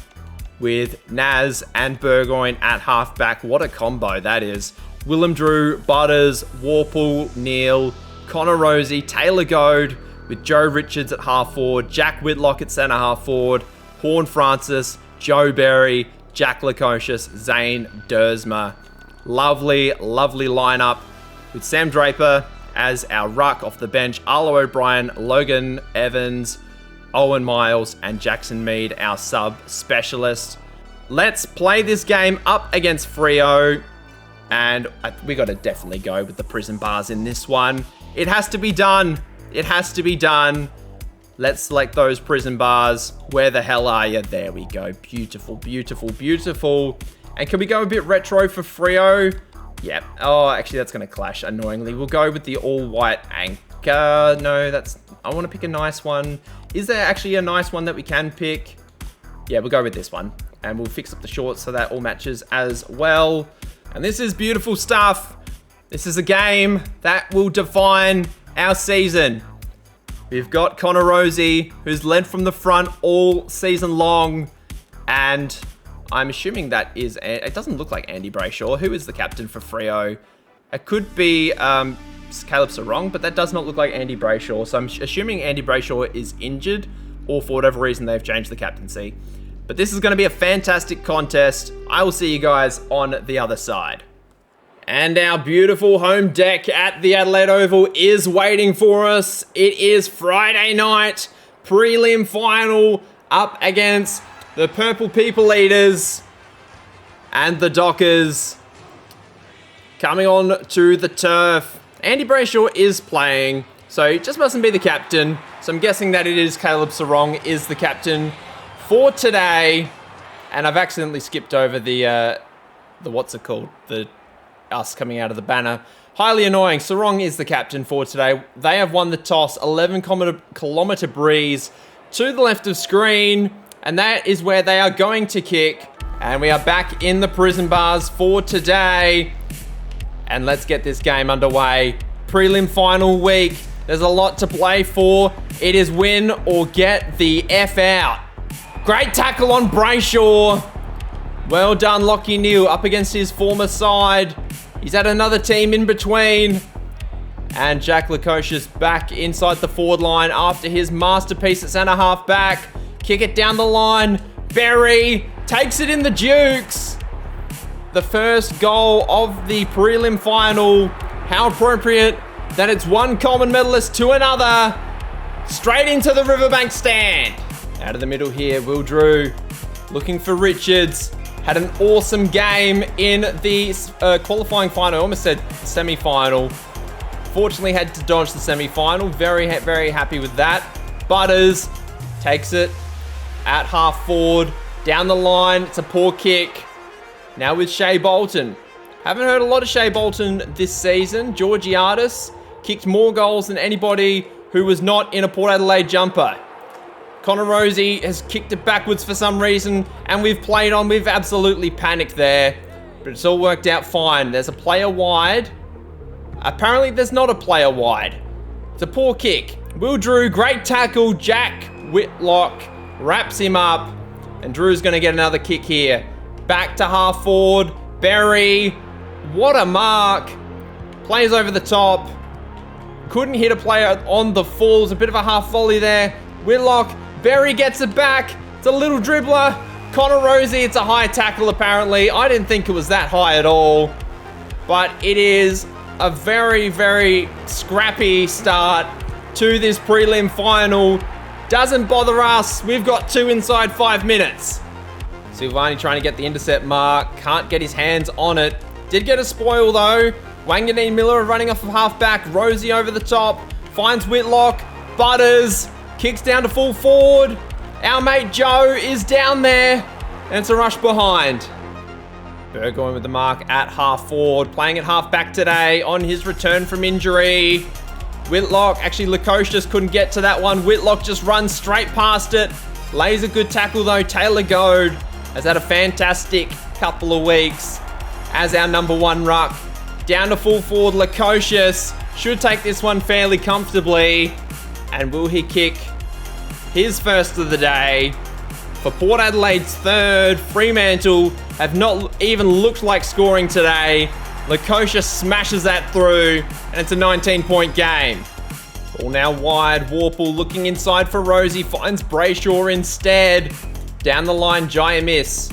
with Naz and Burgoyne at halfback. What a combo that is. Willem Drew, Butters, Warple, Neal, Connor Rosie, Taylor Goad with Joe Richards at half forward, Jack Whitlock at centre half forward, Horn Francis, Joe Berry, Jack Lukosius, Zane Dersma. Lovely, lovely lineup with Sam Draper as our ruck off the bench, Arlo O'Brien, Logan Evans, Owen Miles, and Jackson Mead, our sub-specialist. Let's play this game up against Freo, and we got to definitely go with the prison bars in this one. It has to be done. It has to be done. Let's select those prison bars. Where the hell are you? There we go. Beautiful, beautiful, beautiful. And can we go a bit retro for Freo? Yep. Oh, actually, that's going to clash annoyingly. We'll go with the all-white anchor. No, I want to pick a nice one. Is there actually a nice one that we can pick? Yeah, we'll go with this one. And we'll fix up the shorts so that all matches as well. And this is beautiful stuff. This is a game that will define our season. We've got Connor Rosie, who's led from the front all season long. And I'm assuming that is... It doesn't look like Andy Brayshaw. Who is the captain for Freo? It could be Caleb Sarong, but that does not look like Andy Brayshaw. So I'm assuming Andy Brayshaw is injured, or for whatever reason they've changed the captaincy. But this is going to be a fantastic contest. I will see you guys on the other side. And our beautiful home deck at the Adelaide Oval is waiting for us. It is Friday night, prelim final, up against the Purple People Eaters and the Dockers. Coming on to the turf. Andy Brayshaw is playing, so he just mustn't be the captain. So I'm guessing that it is Caleb Sarong is the captain for today. And I've accidentally skipped over the what's it called? The us coming out of the banner. Highly annoying. Sarong is the captain for today. They have won the toss. 11-kilometre breeze to the left of screen. And that is where they are going to kick. And we are back in the prison bars for today. And let's get this game underway. Prelim final week. There's a lot to play for. It is win or get the F out. Great tackle on Brayshaw. Well done, Lockie Neal up against his former side. He's had another team in between. And Jack Lukosius back inside the forward line after his masterpiece at centre half back. Kick it down the line. Berry takes it in the Dukes. The first goal of the prelim final. How appropriate that it's one common medalist to another. Straight into the Riverbank stand. Out of the middle here, Will Drew looking for Richards. Had an awesome game in the qualifying final. I almost said semi-final. Fortunately, had to dodge the semi-final. Very, very happy with that. Butters takes it at half forward. Down the line, it's a poor kick. Now with Shea Bolton. Haven't heard a lot of Shea Bolton this season. Georgiadis kicked more goals than anybody who was not in a Port Adelaide jumper. Connor Rosie has kicked it backwards for some reason, and we've played on. We've absolutely panicked there, but it's all worked out fine. There's a player wide. Apparently, there's not a player wide. It's a poor kick. Will Drew, great tackle. Jack Whitlock wraps him up, and Drew's going to get another kick here. Back to half forward. Berry, what a mark. Plays over the top. Couldn't hit a player on the full. It's a bit of a half volley there. Whitlock, Berry gets it back. It's a little dribbler. Connor Rosie, it's a high tackle apparently. I didn't think it was that high at all. But it is a very, very scrappy start to this prelim final. Doesn't bother us. We've got 2 inside 5 minutes. Silvani trying to get the intercept mark. Can't get his hands on it. Did get a spoil though. Wanganeen Miller running off of half-back. Rosie over the top. Finds Whitlock. Butters. Kicks down to full forward. Our mate Joe is down there. And it's a rush behind. Berg going with the mark at half forward. Playing at half-back today on his return from injury. Whitlock. Actually, Lukosius couldn't get to that one. Whitlock just runs straight past it. Lays a good tackle though. Taylor Goad has had a fantastic couple of weeks as our number 1 ruck. Down to full forward, Lukosius should take this one fairly comfortably. And will he kick his first of the day for Port Adelaide's 3rd? Fremantle have not even looked like scoring today. Lukosius smashes that through, and it's a 19-point game. Ball now wide. Warple looking inside for Rosie. Finds Brayshaw instead. Down the line, Jaya miss.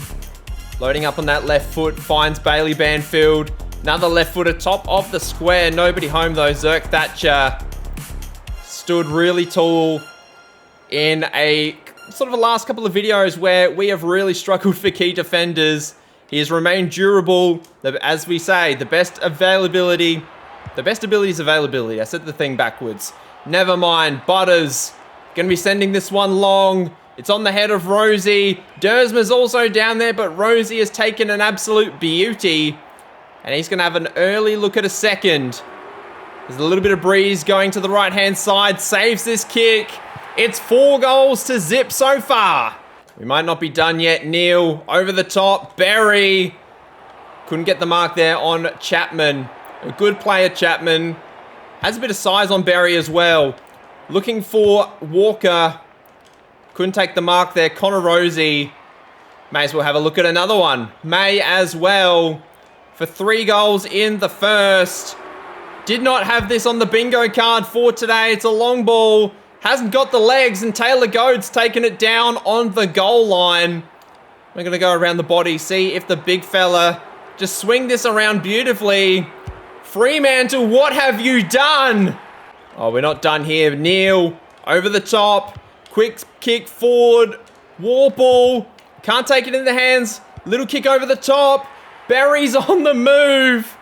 Loading up on that left foot. Finds Bailey Banfield. Another left footer, top of the square. Nobody home though. Zerk Thatcher stood really tall in a sort of a last couple of videos where we have really struggled for key defenders. He has remained durable. As we say, the best ability is availability. I said the thing backwards. Never mind. Butters going to be sending this one long. It's on the head of Rosie. Dersma's also down there, but Rosie has taken an absolute beauty. And he's going to have an early look at a second. There's a little bit of breeze going to the right-hand side. Saves this kick. It's 4 goals to zip so far. We might not be done yet. Neil over the top. Berry. Couldn't get the mark there on Chapman. A good player, Chapman. Has a bit of size on Berry as well. Looking for Walker. Couldn't take the mark there. Connor Rosie. May as well have a look at another one. May as well. For 3 goals in the first. Did not have this on the bingo card for today. It's a long ball. Hasn't got the legs, and Taylor Goad's taken it down on the goal line. We're going to go around the body, see if the big fella just swing this around beautifully. Fremantle, what have you done? Oh, we're not done here. Neil over the top. Quick kick forward. Warple. Can't take it in the hands. Little kick over the top. Barry's on the move.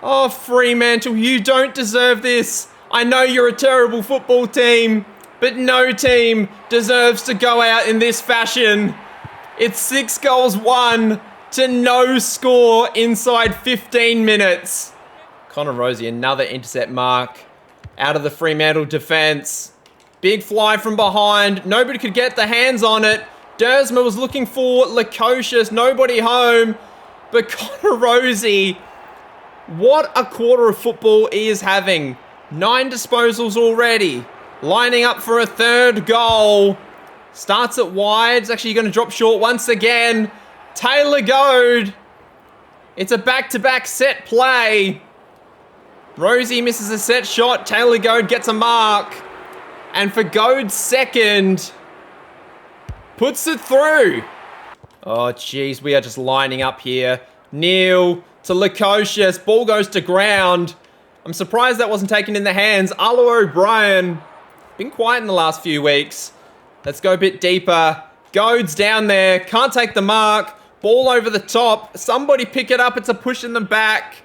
Oh, Fremantle, you don't deserve this. I know you're a terrible football team, but no team deserves to go out in this fashion. It's 6 goals won to no score inside 15 minutes. Connor Rosie, another intercept mark out of the Fremantle defense. Big fly from behind. Nobody could get the hands on it. Dersma was looking for Lukosius. Nobody home. But Connor Rosie, what a quarter of football he is having. 9 disposals already. Lining up for a 3rd goal. Starts it wide. It's actually going to drop short once again. Taylor Goad. It's a back-to-back set play. Rosie misses a set shot. Taylor Goad gets a mark. And for Goad's second, puts it through. Oh, jeez, we are just lining up here. Neil to Lukosius. Ball goes to ground. I'm surprised that wasn't taken in the hands. Arlo O'Brien. Been quiet in the last few weeks. Let's go a bit deeper. Goad's down there. Can't take the mark. Ball over the top. Somebody pick it up. It's a push in the back.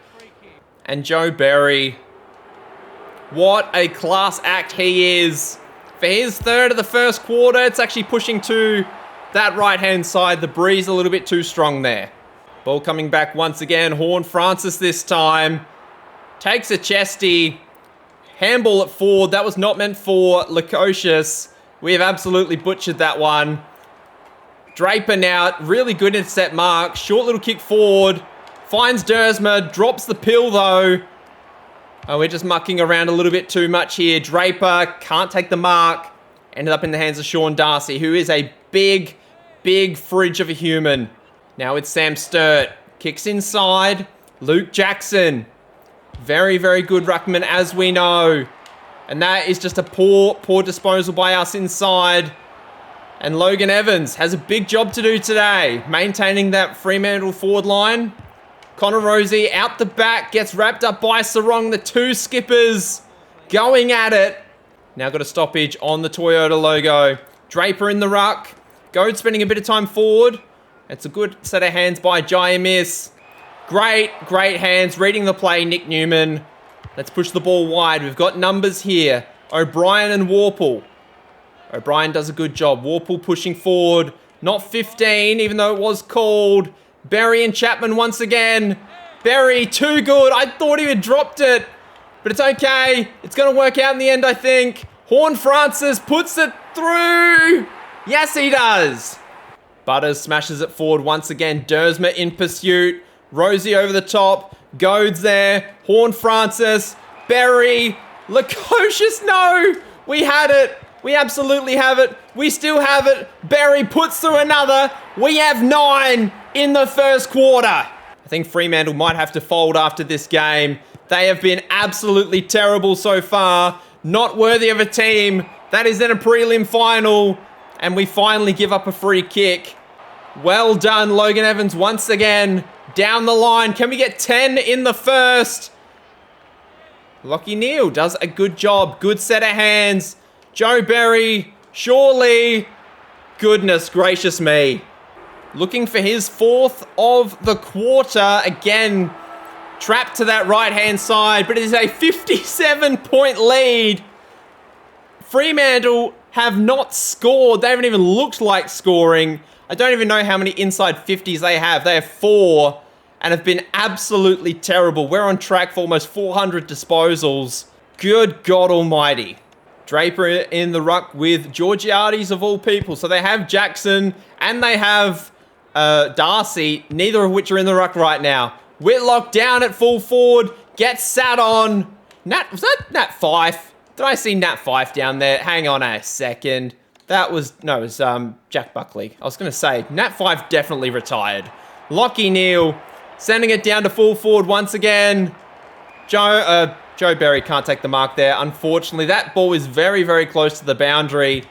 And Joe Berry. What a class act he is. For his 3rd of the first quarter, it's actually pushing to that right-hand side. The breeze a little bit too strong there. Ball coming back once again. Horne-Francis this time. Takes a chesty. Handball at forward. That was not meant for Lukosius. We have absolutely butchered that one. Draper now. Really good intercept mark. Short little kick forward. Finds Dersma. Drops the pill though. Oh, we're just mucking around a little bit too much here. Draper can't take the mark. Ended up in the hands of Sean Darcy, who is a big, big fridge of a human. Now it's Sam Sturt. Kicks inside. Luke Jackson. Very, very good ruckman, as we know. And that is just a poor, poor disposal by us inside. And Logan Evans has a big job to do today, maintaining that Fremantle forward line. Connor Rosie out the back, gets wrapped up by Sarong. The two skippers going at it. Now got a stoppage on the Toyota logo. Draper in the ruck. Goad spending a bit of time forward. It's a good set of hands by Jaimis. Great, great hands. Reading the play, Nick Newman. Let's push the ball wide. We've got numbers here. O'Brien and Warple. O'Brien does a good job. Warple pushing forward. Not 15, even though it was called. Berry and Chapman once again. Berry, too good. I thought he had dropped it. But it's okay. It's going to work out in the end, I think. Horne-Francis puts it through. Yes, he does. Butters smashes it forward once again. Dersma in pursuit. Rosie over the top. Goads there. Horne-Francis. Berry. Lukosius, no. We had it. We absolutely have it. We still have it. Berry puts through another. We have 9 in the first quarter. I think Fremantle might have to fold after this game. They have been absolutely terrible so far. Not worthy of a team that is in a prelim final. And we finally give up a free kick. Well done, Logan Evans, once again. Down the line. Can we get 10 in the first? Lockie Neal does a good job. Good set of hands. Joe Berry. Surely. Goodness gracious me. Looking for his 4th of the quarter. Again, trapped to that right-hand side. But it is a 57-point lead. Fremantle have not scored. They haven't even looked like scoring. I don't even know how many inside 50s they have. They have 4 and have been absolutely terrible. We're on track for almost 400 disposals. Good God almighty. Draper in the ruck with Georgiades of all people. So they have Jackson and they have Darcy, neither of which are in the ruck right now. Whitlock down at full forward, gets sat on. Was that Nat Fife? Did I see Nat Fife down there? Hang on a second. That was, no, it was Jack Buckley. I was going to say, Nat Fife definitely retired. Lockie Neal sending it down to full forward once again. Joe Berry can't take the mark there. Unfortunately, that ball is very, very close to the boundary.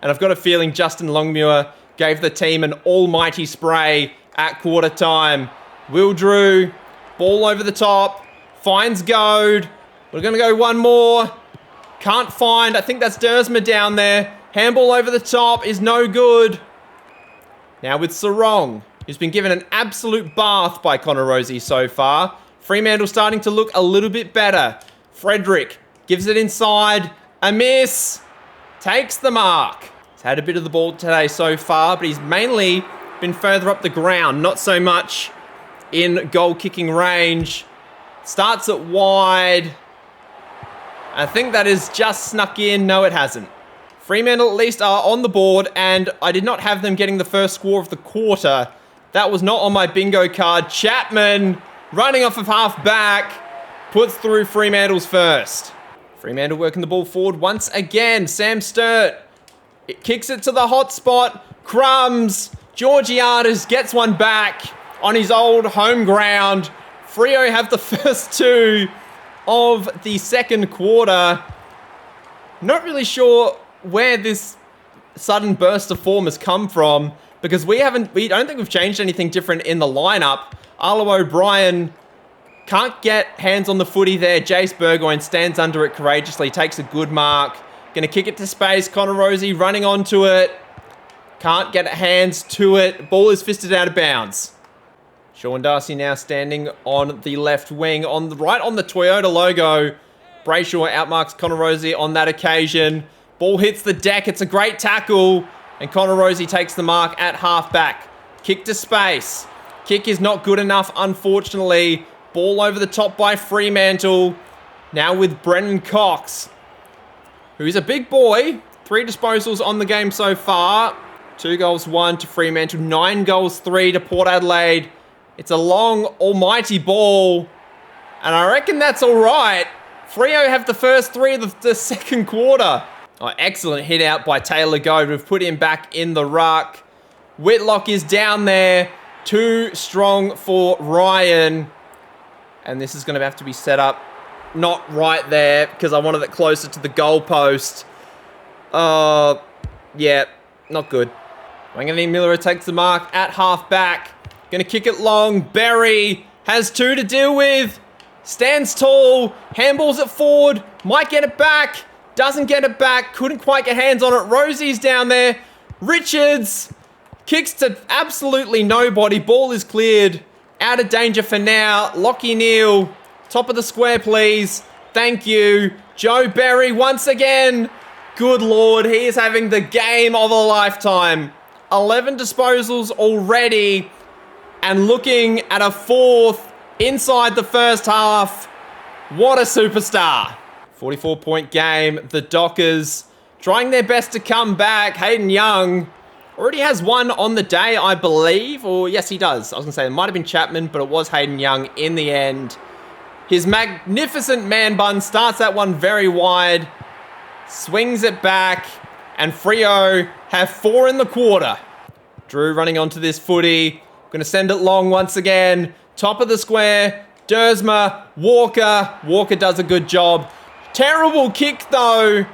And I've got a feeling Justin Longmuir gave the team an almighty spray at quarter time. Will Drew, ball over the top, finds Goad. We're going to go one more. Can't find, I think that's Dersma down there. Handball over the top is no good. Now with Sarong, who's been given an absolute bath by Connor Rosie so far. Fremantle starting to look a little bit better. Frederick gives it inside. A miss. Takes the mark. He's had a bit of the ball today so far, but he's mainly been further up the ground. Not so much in goal kicking range. Starts it wide. I think that is just snuck in. No, it hasn't. Fremantle at least are on the board, and I did not have them getting the first score of the quarter. That was not on my bingo card. Chapman running off of half back. Puts through Fremantle's first. Fremantle working the ball forward once again. Sam Sturt. It kicks it to the hot spot. Crumbs. Georgiades gets one back on his old home ground. Freo have the first 2 of the second quarter. Not really sure where this sudden burst of form has come from, because we don't think we've changed anything different in the lineup. Arlo O'Brien can't get hands on the footy there. Jace Burgoyne stands under it courageously, takes a good mark. Gonna kick it to space. Connor Rosie running onto it. Can't get hands to it. Ball is fisted out of bounds. Sean Darcy now standing on the left wing. On the right on the Toyota logo. Brayshaw outmarks Connor Rosie on that occasion. Ball hits the deck. It's a great tackle. And Connor Rosie takes the mark at halfback. Kick to space. Kick is not good enough, unfortunately. Ball over the top by Fremantle. Now with Brennan Cox, who's a big boy. 3 disposals on the game so far. 2 goals, 1 to Fremantle. 9 goals, 3 to Port Adelaide. It's a long, almighty ball. And I reckon that's all right. Freo have the first 3 of the second quarter. Oh, excellent hit out by Taylor Goad. We've put him back in the ruck. Whitlock is down there. Too strong for Ryan. And this is going to have to be set up not right there because I wanted it closer to the goalpost. Yeah, not good. Wangani Miller takes the mark at half-back. Going to kick it long. Berry has 2 to deal with. Stands tall. Handballs it forward. Might get it back. Doesn't get it back. Couldn't quite get hands on it. Rosie's down there. Richards kicks to absolutely nobody. Ball is cleared. Out of danger for now. Lockie Neal. Top of the square, please. Thank you. Joe Berry once again. Good Lord. He is having the game of a lifetime. 11 disposals already. And looking at a 4th inside the first half. What a superstar. 44-point game. The Dockers trying their best to come back. Hayden Young already has 1 on the day, I believe. Or yes, he does. I was going to say it might have been Chapman, but it was Hayden Young in the end. His magnificent man bun starts that one very wide. Swings it back. And Freo have 4 in the quarter. Drew running onto this footy. Going to send it long once again. Top of the square. Dersma. Walker. Walker does a good job. Terrible kick though.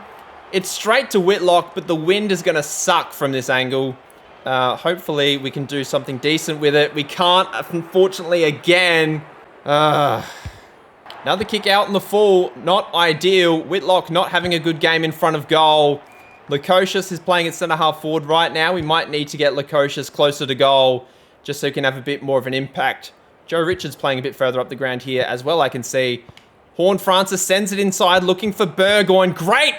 It's straight to Whitlock, but the wind is going to suck from this angle. Hopefully we can do something decent with it. We can't, unfortunately, again. Another kick out in the full. Not ideal. Whitlock not having a good game in front of goal. Lukosius is playing at centre-half forward right now. We might need to get Lukosius closer to goal just so he can have a bit more of an impact. Joe Richards playing a bit further up the ground here as well, I can see. Horne-Francis sends it inside looking for Burgoyne. Great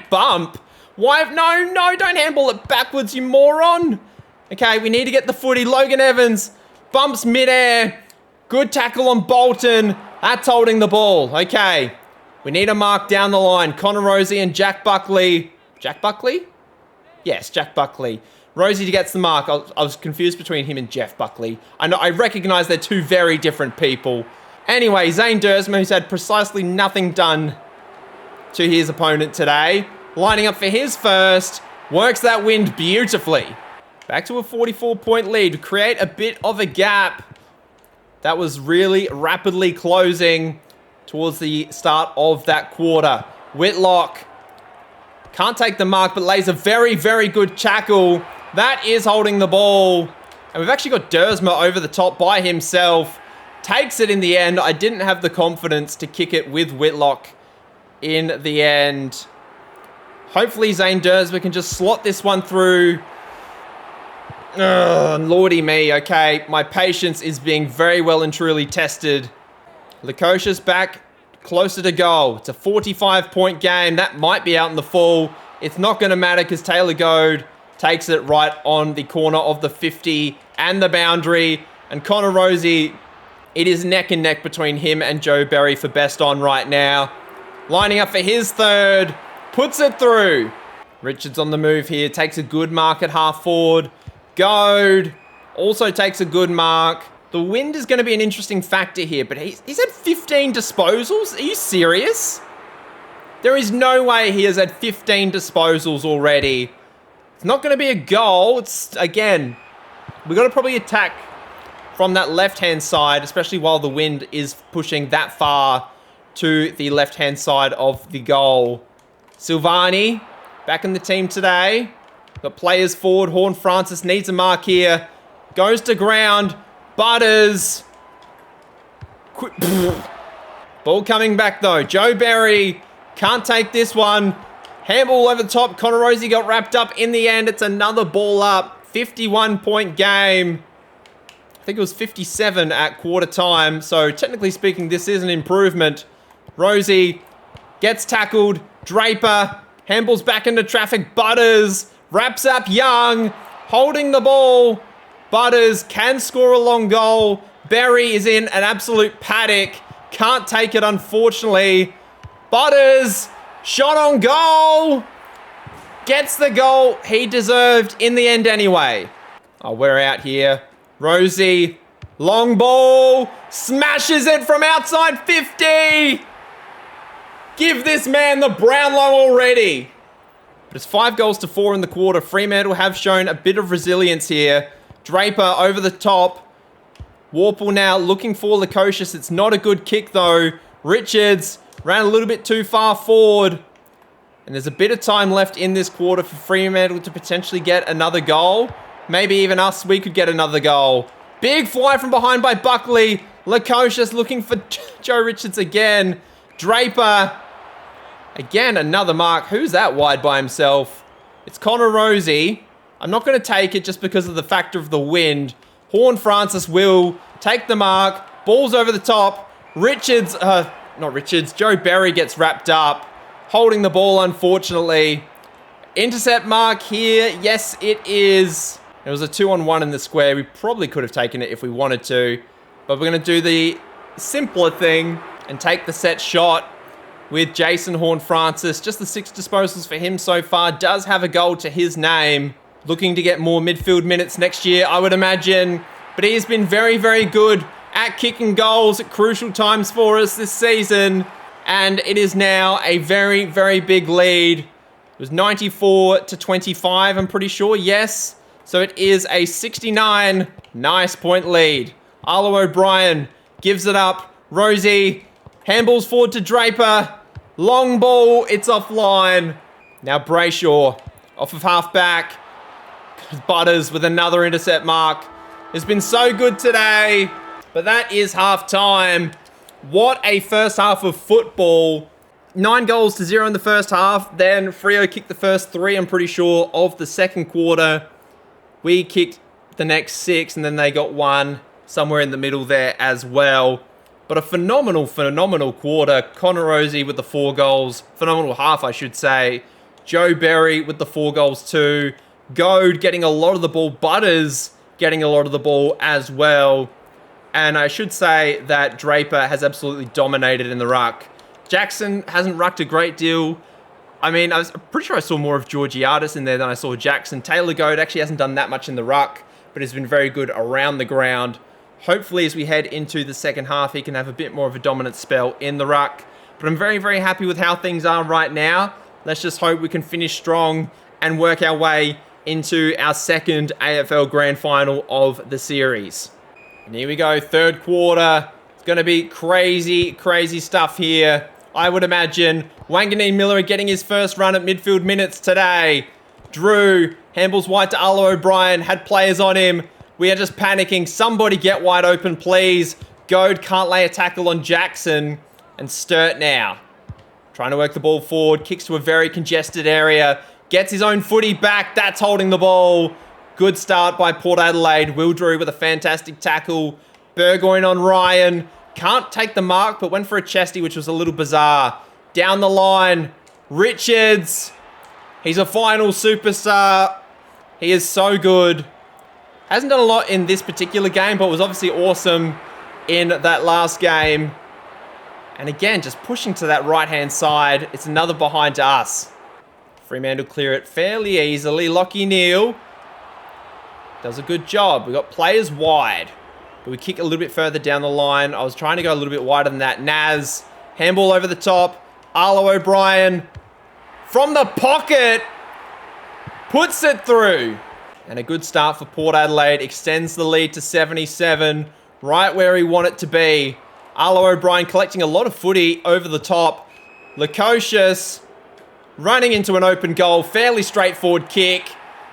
bump. Why? No, don't handball it backwards, you moron. Okay, we need to get the footy. Logan Evans bumps midair. Good tackle on Bolton. That's holding the ball. Okay. We need a mark down the line. Connor Rosie and Jack Buckley. Jack Buckley? Yes, Jack Buckley. Rosie gets the mark. I was confused between him and Jeff Buckley. I recognize they're 2 very different people. Anyway, Zane Dersma, who's had precisely nothing done to his opponent today. Lining up for his first. Works that wind beautifully. Back to a 44-point lead. Create a bit of a gap. That was really rapidly closing towards the start of that quarter. Whitlock can't take the mark, but lays a very, very good tackle. That is holding the ball. And we've actually got Dersma over the top by himself. Takes it in the end. I didn't have the confidence to kick it with Whitlock in the end. Hopefully Zane Dersma can just slot this one through. Lordy me. Okay, my patience is being very well and truly tested. Lukosius back closer to goal. It's a 45-point game. That might be out in the full. It's not going to matter because Taylor Goad takes it right on the corner of the 50 and the boundary. And Connor Rosie, it is neck and neck between him and Joe Berry for best on right now. Lining up for his third. Puts it through. Richards on the move here. Takes a good mark at half forward. Goad also takes a good mark. The wind is going to be an interesting factor here, but he's had 15 disposals. Are you serious? There is no way he has had 15 disposals already. It's not going to be a goal. It's, again, we've got to probably attack from that left-hand side, especially while the wind is pushing that far to the left-hand side of the goal. Silvani, back in the team today. Got players forward. Horne-Francis needs a mark here. Goes to ground. Butters. Ball coming back though. Joe Berry can't take this one. Handball over the top. Connor Rosie got wrapped up in the end. It's another ball up. 51-point game. I think it was 57 at quarter time. So technically speaking, this is an improvement. Rosie gets tackled. Draper handballs back into traffic. Butters Wraps up Young. Holding the ball. Butters can score a long goal. Berry is in an absolute paddock. Can't take it, unfortunately. Butters. Shot on goal. Gets the goal he deserved in the end anyway. Oh, we're out here. Rosie. Long ball. Smashes it from outside 50. Give this man the Brownlow already. But it's 5-4 in the quarter. Fremantle have shown a bit of resilience here. Draper over the top. Warple now looking for Lukosius. It's not a good kick though. Richards ran a little bit too far forward. And there's a bit of time left in this quarter for Fremantle to potentially get another goal. Maybe even us, we could get another goal. Big fly from behind by Buckley. Lukosius looking for Joe Richards again. Draper. Again, another mark. Who's that wide by himself? It's Connor Rosie. I'm not going to take it just because of the factor of the wind. Horne-Francis will take the mark. Ball's over the top. Joe Berry gets wrapped up. Holding the ball, unfortunately. Intercept mark here. Yes, it is. It was a 2-on-1 in the square. We probably could have taken it if we wanted to. But we're going to do the simpler thing and take the set shot with Jason Horne-Francis. Just the 6 disposals for him so far. Does have a goal to his name. Looking to get more midfield minutes next year, I would imagine. But he has been very, very good at kicking goals at crucial times for us this season. And it is now a very, very big lead. It was 94-25, I'm pretty sure. Yes. So it is a 69 nice point lead. Arlo O'Brien gives it up. Rosie handballs forward to Draper. Long ball. It's offline. Now Brayshaw off of half back. Butters with another intercept mark. It's been so good today. But that is half time. What a first half of football. 9-0 in the first half. Then Freo kicked the first 3, I'm pretty sure, of the second quarter. We kicked the next 6, and then they got 1 somewhere in the middle there as well. But a phenomenal, phenomenal quarter. Connor Rosie with the 4 goals. Phenomenal half, I should say. Joe Berry with the 4 goals too. Goad getting a lot of the ball. Butters getting a lot of the ball as well. And I should say that Draper has absolutely dominated in the ruck. Jackson hasn't rucked a great deal. I mean, I'm pretty sure I saw more of Georgiadis in there than I saw Jackson. Taylor Goad actually hasn't done that much in the ruck, but has been very good around the ground. Hopefully, as we head into the second half, he can have a bit more of a dominant spell in the ruck. But I'm very, very happy with how things are right now. Let's just hope we can finish strong and work our way into our second AFL Grand Final of the series. And here we go, third quarter. It's going to be crazy, crazy stuff here. I would imagine Wanganeen Miller getting his first run at midfield minutes today. Drew handballs wide to Arlo O'Brien, had players on him. We are just panicking. Somebody get wide open, please. Goad can't lay a tackle on Jackson. And Sturt now. Trying to work the ball forward. Kicks to a very congested area. Gets his own footy back. That's holding the ball. Good start by Port Adelaide. Will Drew with a fantastic tackle. Burgoyne on Ryan. Can't take the mark, but went for a chesty, which was a little bizarre. Down the line. Richards. He's a final superstar. He is so good. Hasn't done a lot in this particular game, but was obviously awesome in that last game. And again, just pushing to that right-hand side. It's another behind to us. Fremantle clear it fairly easily. Lockie Neal does a good job. We've got players wide, but we kick a little bit further down the line. I was trying to go a little bit wider than that. Naz, handball over the top. Arlo O'Brien from the pocket puts it through. And a good start for Port Adelaide. Extends the lead to 77, right where we want it to be. Arlo O'Brien collecting a lot of footy over the top. Lukosius running into an open goal. Fairly straightforward kick.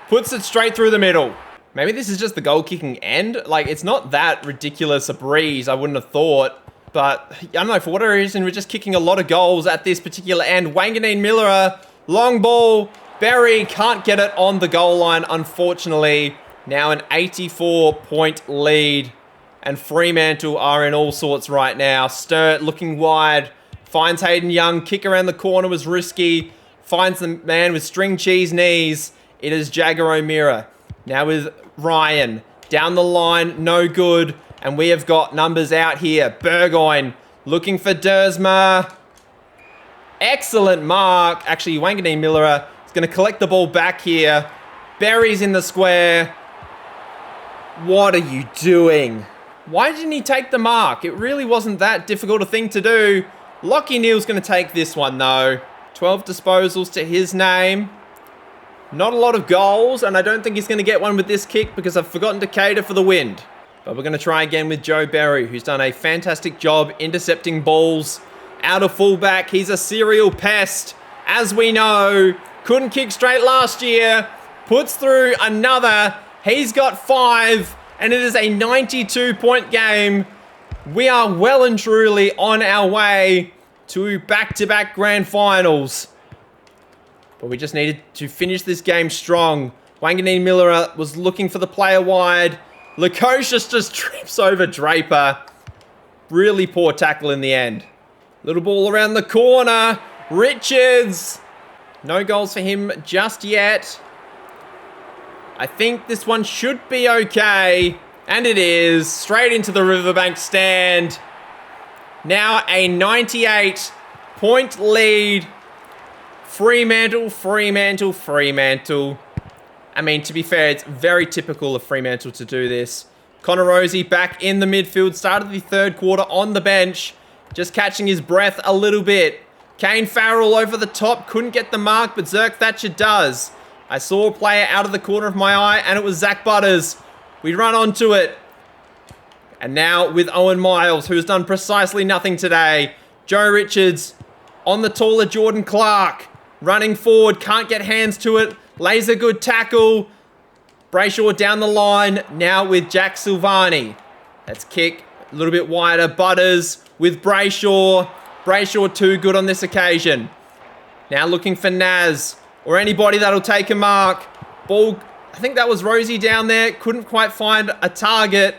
Puts it straight through the middle. Maybe this is just the goal kicking end. Like, it's not that ridiculous a breeze, I wouldn't have thought. But, I don't know, for whatever reason, we're just kicking a lot of goals at this particular end. Wanganeen Miller, long ball. Berry can't get it on the goal line, unfortunately. Now an 84-point lead. And Fremantle are in all sorts right now. Sturt looking wide. Finds Hayden Young. Kick around the corner was risky. Finds the man with string cheese knees It is Jagger O'Meara. Now with Ryan. Down the line, no good. And we have got numbers out here. Burgoyne looking for Dersma. Excellent mark. Actually, Wanganeen Miller is going to collect the ball back here. Berry's in the square. What are you doing? Why didn't he take the mark? It really wasn't that difficult a thing to do. Lachie Neale's going to take this one, though. 12 disposals to his name. Not a lot of goals, and I don't think he's going to get one with this kick because I've forgotten to cater for the wind. But we're going to try again with Joe Berry, who's done a fantastic job intercepting balls out of fullback. He's a serial pest, as we know. Couldn't kick straight last year. Puts through another. He's got 5, and it is a 92-point game. We are well and truly on our way to back-to-back grand finals. But we just needed to finish this game strong. Wanganeen Miller was looking for the player wide. Lukosius just trips over Draper. Really poor tackle in the end. Little ball around the corner. Richards. No goals for him just yet. I think this one should be okay. And it is. Straight into the Riverbank stand. Now a 98-point lead. Fremantle. I mean, to be fair, it's very typical of Fremantle to do this. Connor Rozee back in the midfield. Started the third quarter on the bench. Just catching his breath a little bit. Kane Farrell over the top. Couldn't get the mark, but Zerk Thatcher does. I saw a player out of the corner of my eye, and it was Zach Butters. We run onto it. And now with Owen Miles, who's done precisely nothing today. Joe Richards on the taller Jordan Clark. Running forward, can't get hands to it. Lays a good tackle. Brayshaw down the line. Now with Jack Silvani. Let's kick a little bit wider. Butters with Brayshaw. Brayshaw too good on this occasion. Now looking for Naz. Or anybody that'll take a mark. Ball, I think that was Rozee down there. Couldn't quite find a target.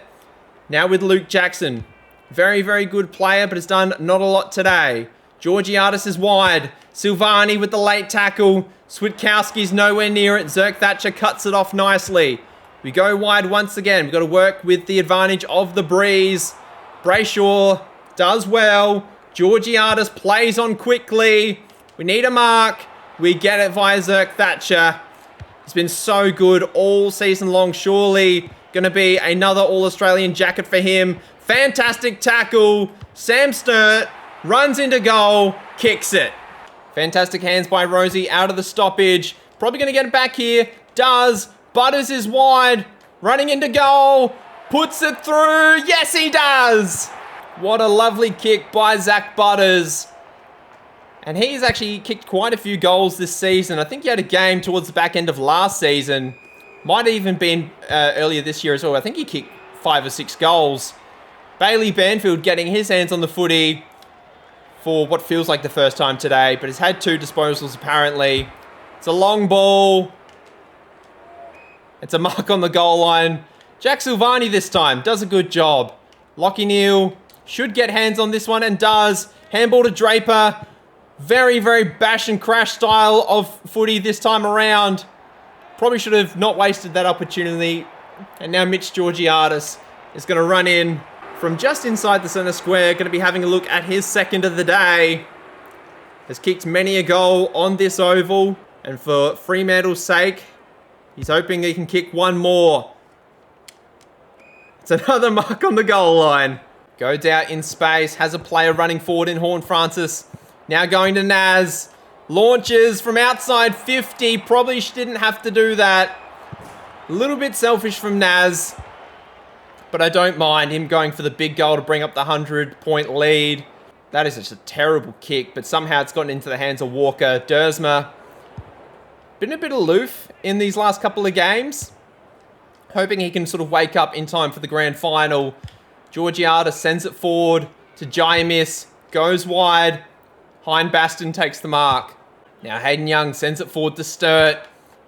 Now with Luke Jackson. Very, very good player, but has done not a lot today. Georgiadis is wide. Silvani with the late tackle. Switkowski's nowhere near it. Zerk Thatcher cuts it off nicely. We go wide once again. We've got to work with the advantage of the breeze. Brayshaw does well. Georgiadis plays on quickly. We need a mark. We get it via Zerk Thatcher. He's been so good all season long. Surely going to be another All-Australian jacket for him. Fantastic tackle. Sam Sturt runs into goal. Kicks it. Fantastic hands by Rozee out of the stoppage. Probably going to get it back here. Does. Butters is wide. Running into goal. Puts it through. Yes, he does. What a lovely kick by Zach Butters. And he's actually kicked quite a few goals this season. I think he had a game towards the back end of last season. Might have even been earlier this year as well. I think he kicked 5 or 6 goals. Bailey Banfield getting his hands on the footy for what feels like the first time today, but has had 2 disposals apparently. It's a long ball. It's a mark on the goal line. Jack Silvani this time does a good job. Lachie Neale should get hands on this one and does. Handball to Draper. Very, very bash and crash style of footy this time around. Probably should have not wasted that opportunity. And now Mitch Georgiadis is going to run in from just inside the centre square. Going to be having a look at his second of the day. Has kicked many a goal on this oval. And for Fremantle's sake, he's hoping he can kick one more. It's another mark on the goal line. Goes out in space. Has a player running forward in Horn Francis. Now going to Naz. Launches from outside 50. Probably didn't have to do that. A little bit selfish from Naz. But I don't mind him going for the big goal to bring up the 100-point lead. That is just a terrible kick, but somehow it's gotten into the hands of Walker. Dersma been a bit aloof in these last couple of games. Hoping he can sort of wake up in time for the grand final. Georgiadis sends it forward to Jayamis. Goes wide. Hindbaston takes the mark. Now Hayden Young sends it forward to Sturt.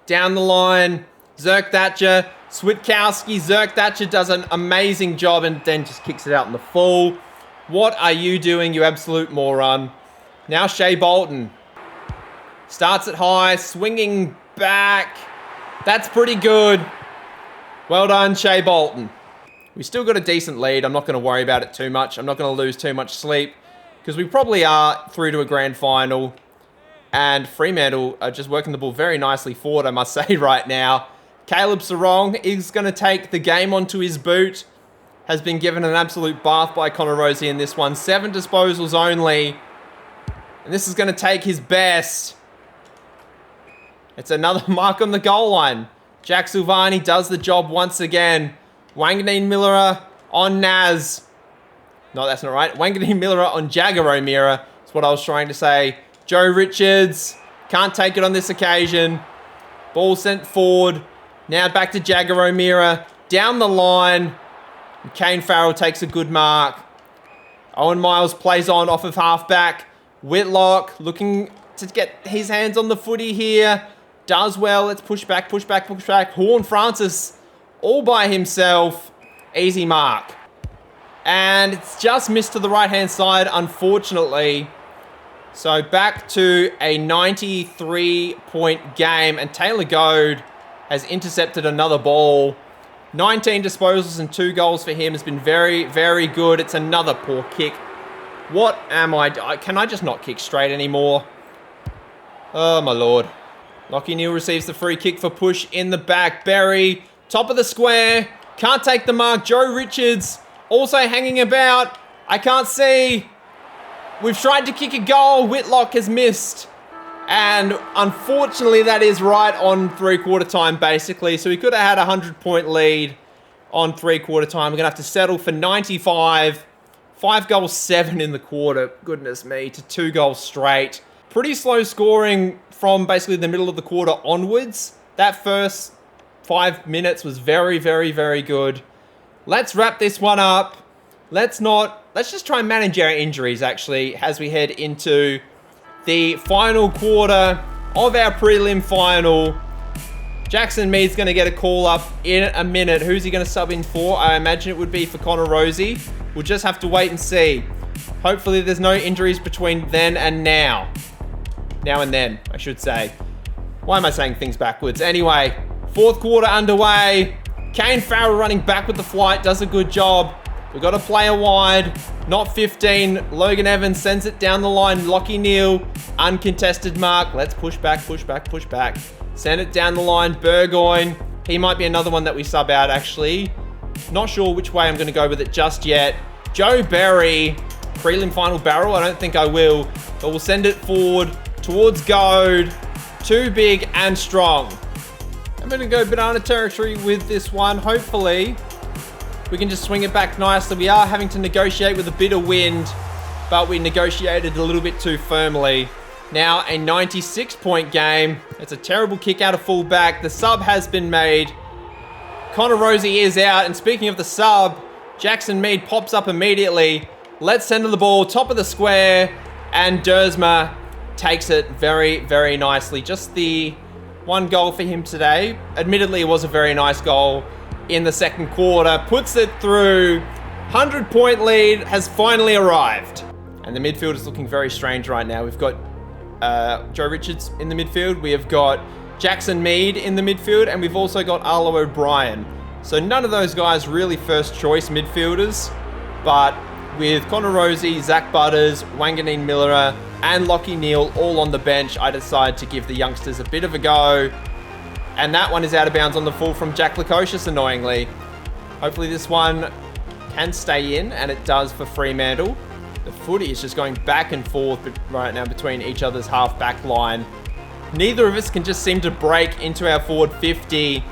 Down the line. Zerk Thatcher. Switkowski. Zerk Thatcher does an amazing job and then just kicks it out in the full. What are you doing, you absolute moron? Now Shea Bolton. Starts it high. Swinging back. That's pretty good. Well done, Shea Bolton. We still got a decent lead. I'm not going to worry about it too much. I'm not going to lose too much sleep because we probably are through to a grand final. And Fremantle are just working the ball very nicely forward, I must say, right now. Caleb Sarong is going to take the game onto his boot. Has been given an absolute bath by Connor Rosie in this one. 7 disposals only. And this is going to take his best. It's another mark on the goal line. Jack Silvani does the job once again. Wanganeen Miller on Naz. No, that's not right. Wanganeen Miller on Jagger O'Meara. That's what I was trying to say. Joe Richards. Can't take it on this occasion. Ball sent forward. Now back to Jagger O'Meara. Down the line. Kane Farrell takes a good mark. Owen Miles plays on off of halfback. Whitlock looking to get his hands on the footy here. Does well. Let's push back, push back, push back. Horn Francis all by himself. Easy mark. And it's just missed to the right-hand side, unfortunately. So back to a 93-point game. And Taylor Goad has intercepted another ball. 19 disposals and 2 goals for him has been very, very good. It's another poor kick. What am I... Can I just not kick straight anymore? Oh, my Lord. Lockie Neal receives the free kick for push in the back. Berry, top of the square. Can't take the mark. Joe Richards also hanging about. I can't see. We've tried to kick a goal. Whitlock has missed. And unfortunately, that is right on three-quarter time, basically. So we could have had a 100-point lead on three-quarter time. We're going to have to settle for 95. 5 goals, 7 in the quarter. Goodness me, to 2 goals straight. Pretty slow scoring from basically the middle of the quarter onwards. That first 5 minutes was very, very, very good. Let's wrap this one up. Let's just try and manage our injuries, actually, as we head into the final quarter of our prelim final. Jackson Mead's going to get a call up in a minute. Who's he going to sub in for? I imagine it would be for Connor Rosie. We'll just have to wait and see. Hopefully there's no injuries between then and now. Now and then, I should say. Why am I saying things backwards? Anyway, 4th quarter underway. Kane Farrell running back with the flight. Does a good job. We've got a player wide. Not 15. Logan Evans sends it down the line. Lockie Neal. Uncontested mark. Let's push back, push back, push back. Send it down the line. Burgoyne. He might be another one that we sub out, actually. Not sure which way I'm going to go with it just yet. Joe Berry. Prelim final barrel. I don't think I will. But we'll send it forward towards Goad. Too big and strong. I'm going to go banana territory with this one. Hopefully, we can just swing it back nicely. We are having to negotiate with a bit of wind, but we negotiated a little bit too firmly. Now, a 96-point game. It's a terrible kick out of fullback. The sub has been made. Connor Rosie is out. And speaking of the sub, Jackson Mead pops up immediately. Let's send the ball top of the square. And Dersma takes it very, very nicely. Just the 1 goal for him today. Admittedly, it was a very nice goal in the second quarter. Puts it through. 100-point lead has finally arrived. And the midfield is looking very strange right now. We've got Joe Richards in the midfield. We have got Jackson Mead in the midfield. And we've also got Arlo O'Brien. So none of those guys really first choice midfielders. But with Connor Rosie, Zach Butters, Wanganeen Miller, and Lockie Neal all on the bench, I decided to give the youngsters a bit of a go. And that one is out of bounds on the full from Jack Lukosius, annoyingly. Hopefully this one can stay in, and it does for Fremantle. The footy is just going back and forth right now between each other's half-back line. Neither of us can just seem to break into our forward 50.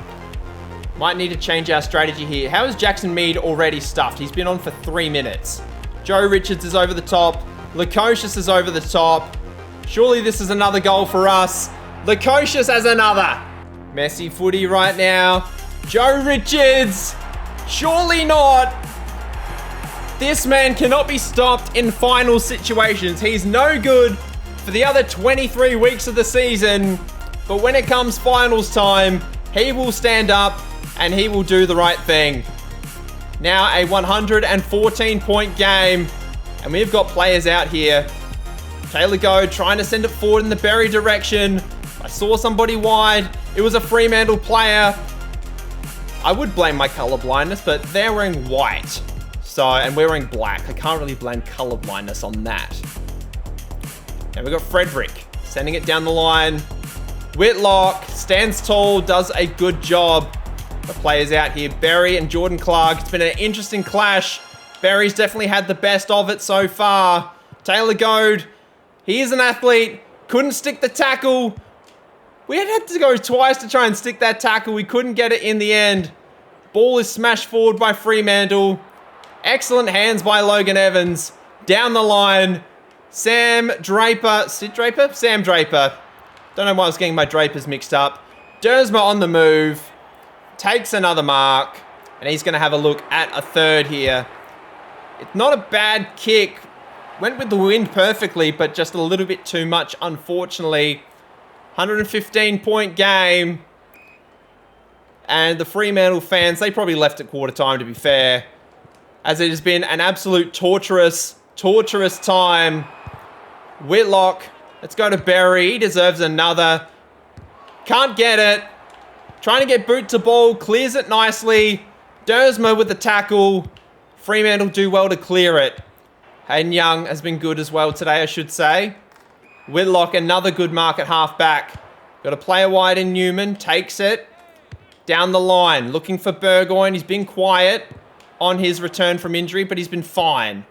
Might need to change our strategy here. How is Jackson Mead already stuffed? He's been on for 3 minutes. Joe Richards is over the top. Lukosius is over the top. Surely this is another goal for us. Lukosius has another. Messy footy right now. Joe Richards. Surely not. This man cannot be stopped in final situations. He's no good for the other 23 weeks of the season. But when it comes finals time, he will stand up and he will do the right thing. Now a 114-point game. And we've got players out here. Taylor Goad trying to send it forward in the Berry direction. I saw somebody wide. It was a Fremantle player. I would blame my color blindness, but they're wearing white. So, and we're wearing black. I can't really blame color blindness on that. And we've got Frederick sending it down the line. Whitlock stands tall, does a good job. The players out here, Berry and Jordan Clark. It's been an interesting clash. Berry's definitely had the best of it so far. Taylor Goad, he is an athlete. Couldn't stick the tackle. We had to go twice to try and stick that tackle. We couldn't get it in the end. Ball is smashed forward by Fremantle. Excellent hands by Logan Evans. Down the line, Sam Draper. Sid Draper? Sam Draper. Don't know why I was getting my Drapers mixed up. Dersma on the move. Takes another mark. And he's going to have a look at a third here. It's not a bad kick. Went with the wind perfectly, but just a little bit too much, unfortunately. 115-point game. And the Fremantle fans, they probably left at quarter time, to be fair. As it has been an absolute torturous time. Whitlock, let's go to Berry. He deserves another. Can't get it. Trying to get boot to ball. Clears it nicely. Dersma with the tackle. Fremantle do well to clear it. Hayden Young has been good as well today, I should say. Whitlock, another good mark at half-back. Got a player wide in Newman. Takes it. Down the line. Looking for Burgoyne. He's been quiet on his return from injury, but he's been fine.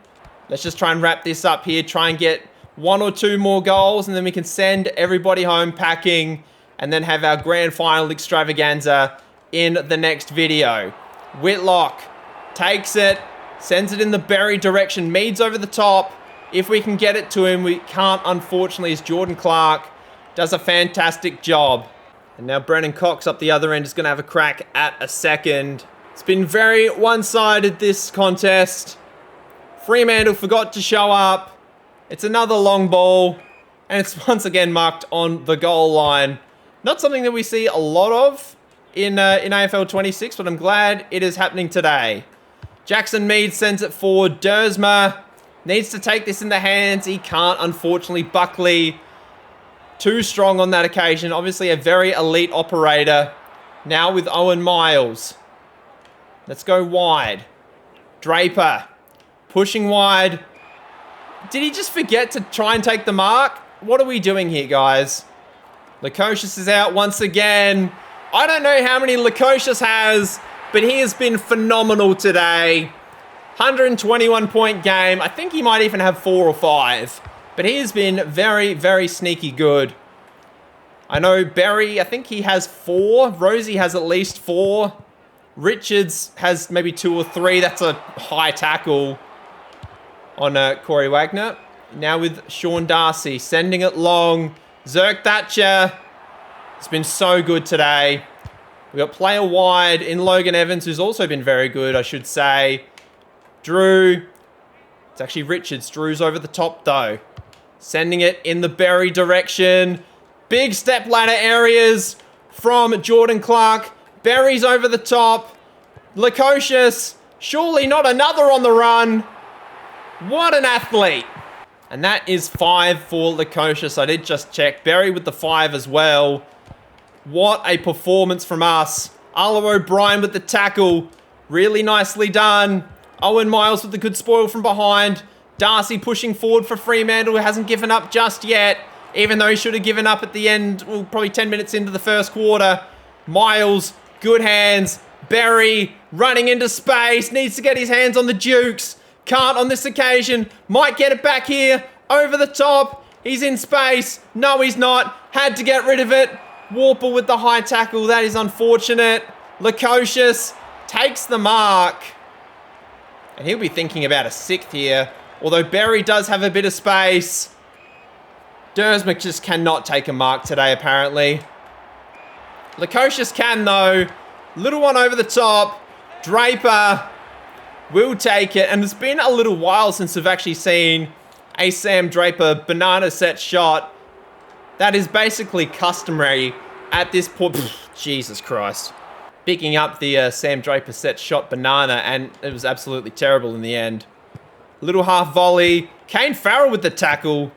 Let's just try and wrap this up here. Try and get 1 or 2 more goals, and then we can send everybody home packing and then have our grand final extravaganza in the next video. Whitlock takes it. Sends it in the Berry direction. Meads over the top. If we can get it to him, we can't, unfortunately, as Jordan Clark does a fantastic job. And now Brennan Cox up the other end is going to have a crack at a second. It's been very one-sided, this contest. Fremantle forgot to show up. It's another long ball. And it's once again marked on the goal line. Not something that we see a lot of in AFL 26, but I'm glad it is happening today. Jackson Mead sends it forward. Dersma needs to take this in the hands. He can't, unfortunately. Buckley, too strong on that occasion. Obviously a very elite operator. Now with Owen Miles. Let's go wide. Draper, pushing wide. Did he just forget to try and take the mark? What are we doing here, guys? Lukosius is out once again. I don't know how many Lukosius has, but he has been phenomenal today. 121-point game. I think he might even have 4 or 5. But he has been very, very sneaky good. I know Berry, I think he has 4. Rosie has at least 4. Richards has maybe 2 or 3. That's a high tackle on Corey Wagner. Now with Sean Darcy, sending it long. Zerk Thatcher. It's been so good today. We got player wide in Logan Evans, who's also been very good, I should say. Drew. It's actually Richards. Drew's over the top, though. Sending it in the Berry direction. Big step ladder areas from Jordan Clark. Berry's over the top. Lukosius. Surely not another on the run. What an athlete. And that is 5 for Lukosius. I did just check. Berry with the 5 as well. What a performance from us. Arlo O'Brien with the tackle. Really nicely done. Owen Miles with the good spoil from behind. Darcy pushing forward for Fremantle, who hasn't given up just yet. Even though he should have given up at the end, well, probably 10 minutes into the first quarter. Miles, good hands. Berry running into space. Needs to get his hands on the Dukes. Can't on this occasion. Might get it back here. Over the top. He's in space. No, he's not. Had to get rid of it. Warple with the high tackle. That is unfortunate. Lukosius takes the mark. And he'll be thinking about a 6th here. Although Berry does have a bit of space. Dersma just cannot take a mark today, apparently. Lukosius can, though. Little one over the top. Draper will take it. And it's been a little while since we've actually seen a Sam Draper banana set shot. That is basically customary at this point. Jesus Christ. Picking up the Sam Draper set shot banana, and it was absolutely terrible in the end. Little half volley. Kane Farrell with the tackle.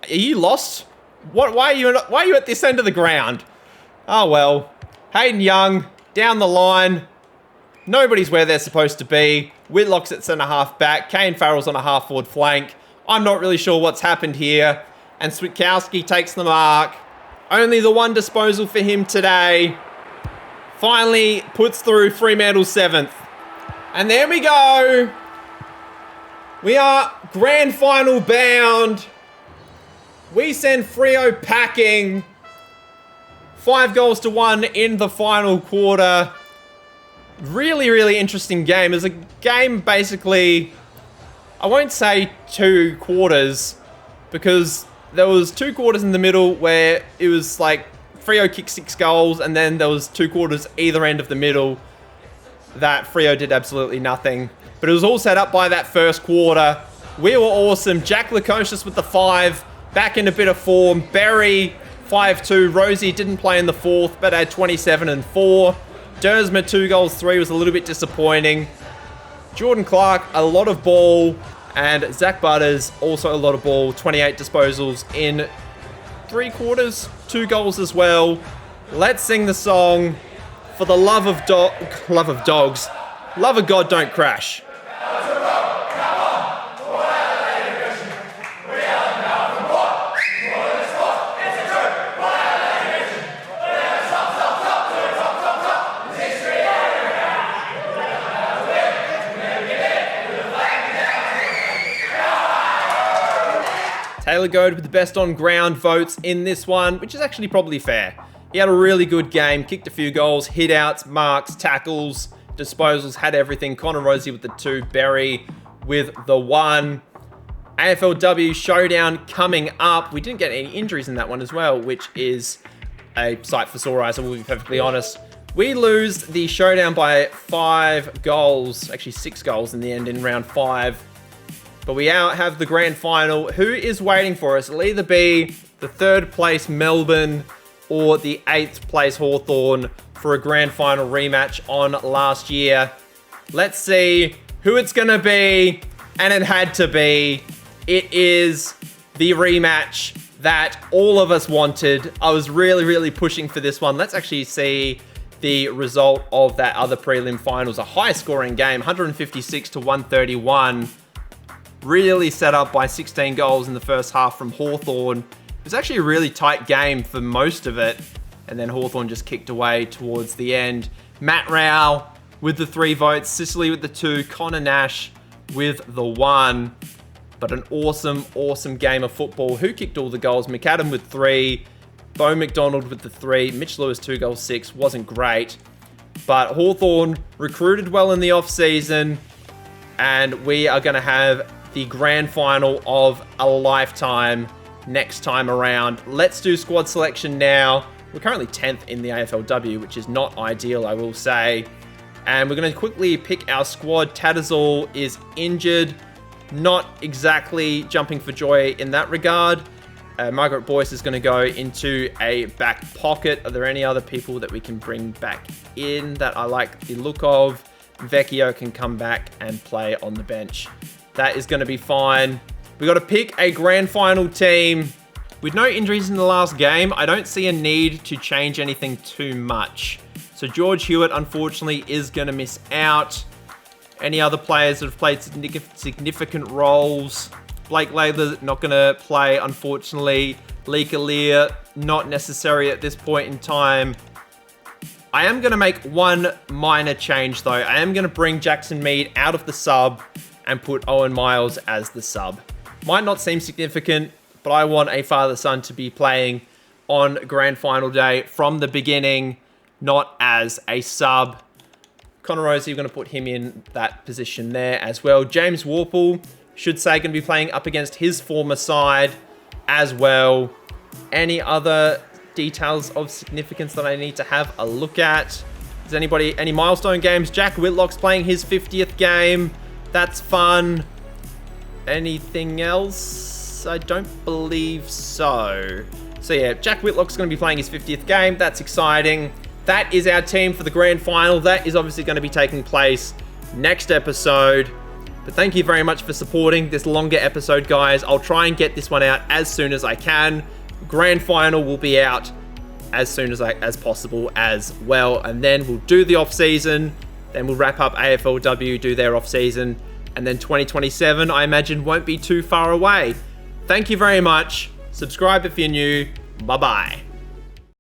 Are you lost? What? Why are you at this end of the ground? Oh, well. Hayden Young, down the line. Nobody's where they're supposed to be. Whitlock's at centre-half back. Kane Farrell's on a half-forward flank. I'm not really sure what's happened here. And Switkowski takes the mark. Only the one disposal for him today. Finally puts through Fremantle's 7th. And there we go. We are grand final bound. We send Freo packing. 5-1 in the final quarter. Really, really interesting game. It was a game basically, I won't say 2 quarters, because there was 2 quarters in the middle where it was like Freo kicked 6 goals, and then there was 2 quarters either end of the middle that Freo did absolutely nothing. But it was all set up by that first quarter. We were awesome. Jack Lukosius with the 5, back in a bit of form. Berry, 5-2. Rosie didn't play in the 4th, but had 27 and 4. Dersma, 2 goals, 3 was a little bit disappointing. Jordan Clark, a lot of ball. And Zach Butters, also a lot of ball. 28 disposals in 3 quarters. 2 goals as well. Let's sing the song. For the love of dogs. Love of God, don't crash. Taylor Goad with the best on ground votes in this one, which is actually probably fair. He had a really good game, kicked a few goals, hit outs, marks, tackles, disposals, had everything. Connor Rosie with the 2, Berry with the 1. AFLW showdown coming up. We didn't get any injuries in that one as well, which is a sight for sore eyes, I will be perfectly honest. We lose the showdown by 5 goals, actually 6 goals in the end in round 5. But we now have the grand final. Who is waiting for us? It'll either be the 3rd place Melbourne or the 8th place Hawthorn for a grand final rematch on last year. Let's see who it's going to be. And it had to be. It is the rematch that all of us wanted. I was really, really pushing for this one. Let's actually see the result of that other prelim finals. A high-scoring game, 156 to 131. Really set up by 16 goals in the first half from Hawthorn. It was actually a really tight game for most of it. And then Hawthorn just kicked away towards the end. Matt Rao with the 3 votes. Sicily with the 2. Connor Nash with the 1. But an awesome, awesome game of football. Who kicked all the goals? McAdam with 3. Bo McDonald with the 3. Mitch Lewis, 2 goals, 6. Wasn't great. But Hawthorn recruited well in the off-season. And we are going to have the grand final of a lifetime next time around. Let's do squad selection now. We're currently 10th in the AFLW, which is not ideal, I will say. And we're going to quickly pick our squad. Tattersall is injured. Not exactly jumping for joy in that regard. Margaret Boyce is going to go into a back pocket. Are there any other people that we can bring back in that I like the look of? Vecchio can come back and play on the bench. That is going to be fine. We got to pick a grand final team. With no injuries in the last game, I don't see a need to change anything too much. So George Hewitt, unfortunately, is going to miss out. Any other players that have played significant roles? Blake Lathler, not going to play, unfortunately. Lee Kalia, not necessary at this point in time. I am going to make one minor change, though. I am going to bring Jackson Mead out of the sub and put Owen Miles as the sub. Might not seem significant, but I want a father-son to be playing on grand final day from the beginning, not as a sub. Connor Rosie, we're going to put him in that position there as well. James Warple, should say, going to be playing up against his former side as well. Any other details of significance that I need to have a look at? Is anybody, any milestone games? Jack Whitlock's playing his 50th game. That's fun. Anything else? I don't believe so. So yeah, Jack Whitlock's going to be playing his 50th game. That's exciting. That is our team for the grand final. That is obviously going to be taking place next episode. But thank you very much for supporting this longer episode, guys. I'll try and get this one out as soon as I can. Grand final will be out as soon as possible as well. And then we'll do the off season. Then we'll wrap up AFLW, do their off season. And then 2027, I imagine, won't be too far away. Thank you very much. Subscribe if you're new. Bye-bye.